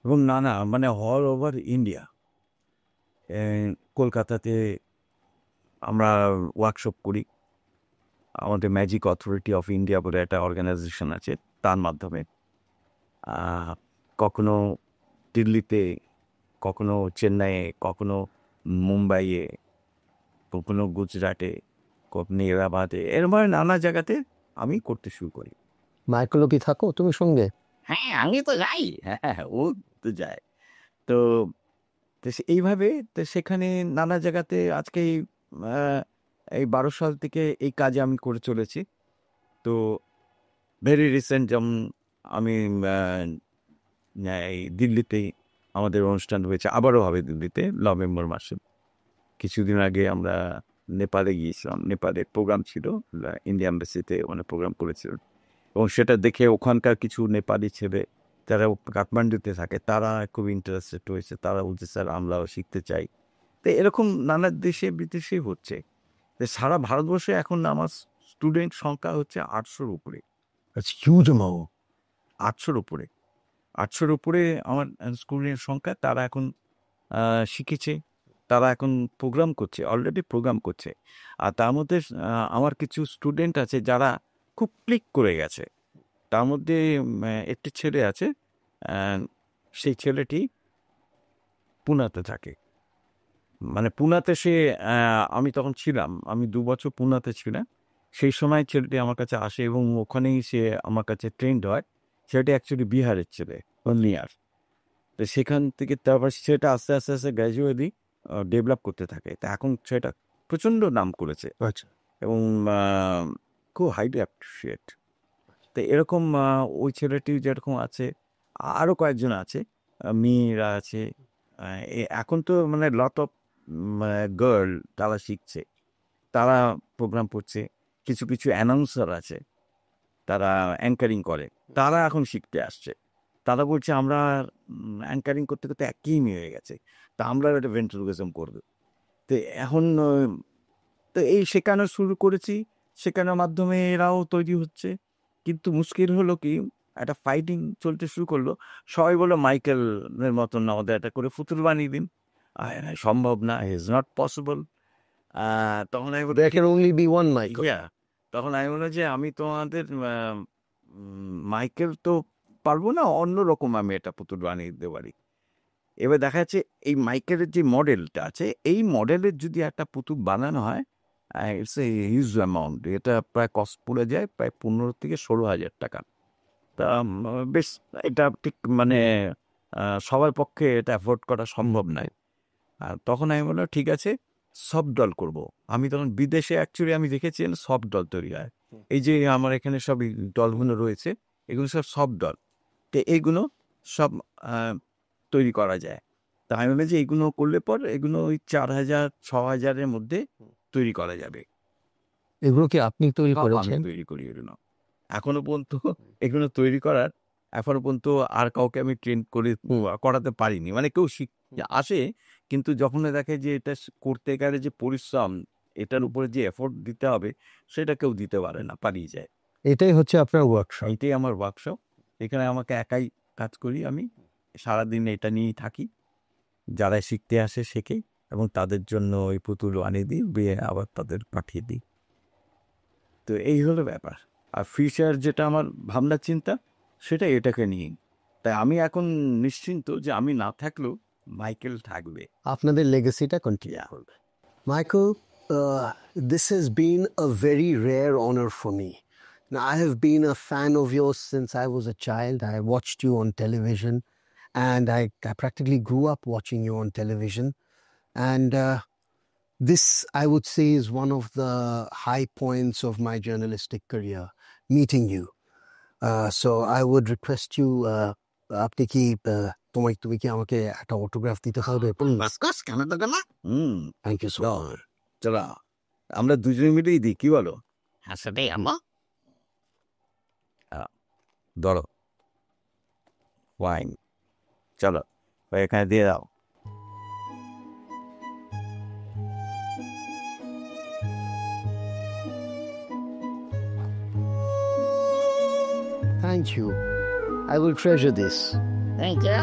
এবং নানা মানে অল ওভার ইন্ডিয়া। কলকাতাতে আমরা ওয়ার্কশপ করি, আমাদের ম্যাজিক অথরিটি অফ ইন্ডিয়া বলে একটা অর্গানাইজেশন আছে, তার মাধ্যমে। কখনো দিল্লিতে, কখনো চেন্নাইয়ে, কখনো মুম্বাইয়ে, কখনো গুজরাটে, কখনো এলাহাবাদে, এরকম নানা জায়গাতে আমি করতে শুরু করি।
মাইকেলও কি থাকো তুমি সঙ্গে?
হ্যাঁ, আমি তো যাই।
হ্যাঁ, ও তো যায়। তো এইভাবে তো সেখানে নানা জায়গাতে আজকে এই 12 সাল থেকে এই কাজে আমি করে চলেছি। তো ভেরি রিসেন্ট যেমন আমি এই দিল্লিতেই আমাদের অনুষ্ঠান হয়েছে, আবারও হবে দিল্লিতে নভেম্বর মাসে। কিছুদিন আগে আমরা নেপালে গিয়েছিলাম, নেপালে প্রোগ্রাম ছিল, ইন্ডিয়া এম্বাসিতে অনেক প্রোগ্রাম করেছিল, এবং সেটা দেখে ওখানকার কিছু নেপালি ছেলে যারা কাঠমান্ডুতে থাকে তারা খুব ইন্টারেস্টেড হয়েছে, তারা বলছে স্যার আমরাও শিখতে চাই। তো এরকম নানা দেশে বিদেশে হচ্ছে। তো সারা ভারতবর্ষে এখন আমার স্টুডেন্ট সংখ্যা হচ্ছে 800-র উপরে।
That's huge amount.
800-র উপরে, 800-র উপরে আমার স্টুডেন্টের সংখ্যা। তারা এখন শিখেছে, তারা এখন প্রোগ্রাম করছে, অলরেডি প্রোগ্রাম করছে। আর তার মধ্যে আমার কিছু স্টুডেন্ট আছে যারা খুব ক্লিক করে গেছে। তার মধ্যে একটি ছেলে আছে, সেই ছেলেটি পুনাতে থাকে। মানে পুনাতে সে, আমি তখন ছিলাম, আমি 2 বছর পুনাতে ছিলাম। সেই সময় ছেলেটি আমার কাছে আসে এবং ওখানেই সে আমার কাছে ট্রেন্ড হয়। ছেলেটি অ্যাকচুয়ালি বিহারের ছেলে, হলনিয়ার। তো সেখান থেকে তারপর সেটা আস্তে আস্তে আস্তে গ্র্যাজুয়ালি ডেভেলপ করতে থাকে। তা এখন সেটা প্রচণ্ড নাম করেছে
আচ্ছা।
এবং খুব হাইলি অ্যাপ্রিসিয়েট। তো এরকম ওই ছেলেটি যেরকম আছে, আরও কয়েকজন আছে, মেয়েরা আছে। এখন তো মানে লট অফ গার্ল তারা শিখছে, তারা প্রোগ্রাম করছে। কিছু কিছু অ্যানাউন্সার আছে, তারা অ্যাঙ্কারিং করে, তারা এখন শিখতে আসছে। তারা বলছে আমরা অ্যাঙ্কারিং করতে করতে একই হয়ে গেছে, তা আমরা একটা ভেন্ট্রিলোকুইজম করবো। তো এখন তো এই শেখানো শুরু করেছি, শেখানোর মাধ্যমে এরাও তৈরি হচ্ছে। কিন্তু মুশকিল হলো কি, একটা ফাইটিং চলতে শুরু করলো। সবাই বললো মাইকেলের মতন না, ওদের একটা করে পুতুল বানিয়ে দিন। সম্ভব না, ইজ নট পসিবল। তখন আমি বলি,
There can only be one Michael.
তখন আমি বললাম যে আমি তোমাদের মাইকেল তো পারবো না, অন্য রকম আমি এটা পুতুল বানিয়ে দিতে পারি। এবার দেখা যাচ্ছে এই মাইকেলের যে মডেলটা আছে, এই মডেলের যদি একটা পুতুল বানানো হয়, ইটস এ হিউজ অ্যামাউন্ট। এটা প্রায় কস্ট পড়ে যায় প্রায় 15 থেকে 16,000 টাকা। তা বেশ, এটা ঠিক মানে সবার পক্ষে এটা অ্যাফোর্ড করা সম্ভব নয়। আর তখন আমি বললাম ঠিক আছে, সফট ডল করবো। আমি তখন বিদেশে অ্যাকচুয়ালি আমি দেখেছি সফট ডল তৈরি হয়। এই যে আমার এখানে সব এই ডলগুলো রয়েছে, এগুলো সব সফট ডল। তো এইগুলো সব তৈরি করা যায়। তা আমি বললাম যে এইগুলো করলে পর এগুলো ওই 4,000-6,000-এর মধ্যে তৈরি করা যাবে।
এগুলো কি আপনি তৈরি
আমি
করেছেন?
তৈরি করি এগুলো। এখনো পর্যন্ত এগুলো তৈরি করার এখনো পর্যন্ত আর কাউকে আমি ট্রেন করে করাতে পারিনি। মানে কেউ আসে, কিন্তু যখন দেখে যে এটা করতে গেলে যে পরিশ্রম, এটার উপরে যে এফোর্ট দিতে হবে, সেটা কেউ দিতে পারে না, পালিয়ে যায়।
এটাই হচ্ছে আপনার ওয়ার্কশপ।
এইটাই আমার ওয়ার্কশপ। এখানে আমাকে একাই কাজ করি, আমি সারাদিন এটা নিয়েই থাকি। যারা শিখতে আসে শেখে, এবং তাদের জন্য ওই পুতুল আনিয়ে দিই, দিয়ে আবার তাদের পাঠিয়ে দিই। তো এই হলো ব্যাপার। আর ফিউচার যেটা আমার ভাবনা চিন্তা, সেটা এটাকে নিয়েই। তাই আমি এখন নিশ্চিন্ত যে আমি না থাকলেও মাইকেল থাকবে।
আপনাদের লেগেসিটা কন্টিনিউ করবে। Michael, this has been a very rare honor for me. Now, I have been a fan of yours since I was a child. I watched you on television, and I practically grew up watching you on television. And this, I would say, is one of the high points of my journalistic career, meeting you. So I would request you, আপনি কি তুমি কি আমাকে একটা autograph দিতে পারবে?
বাসকস কেন দেবে না?
Thank you so
দাও।
much.
চলো আমরা দুজনে মিলেই দিই, কি বলো?
হ্যাঁ সেটাই আমো।
ধরো ওয়াইন, চলো ওই এখানে দিয়ে দাও।
Thank you. I will treasure this.
Thank you.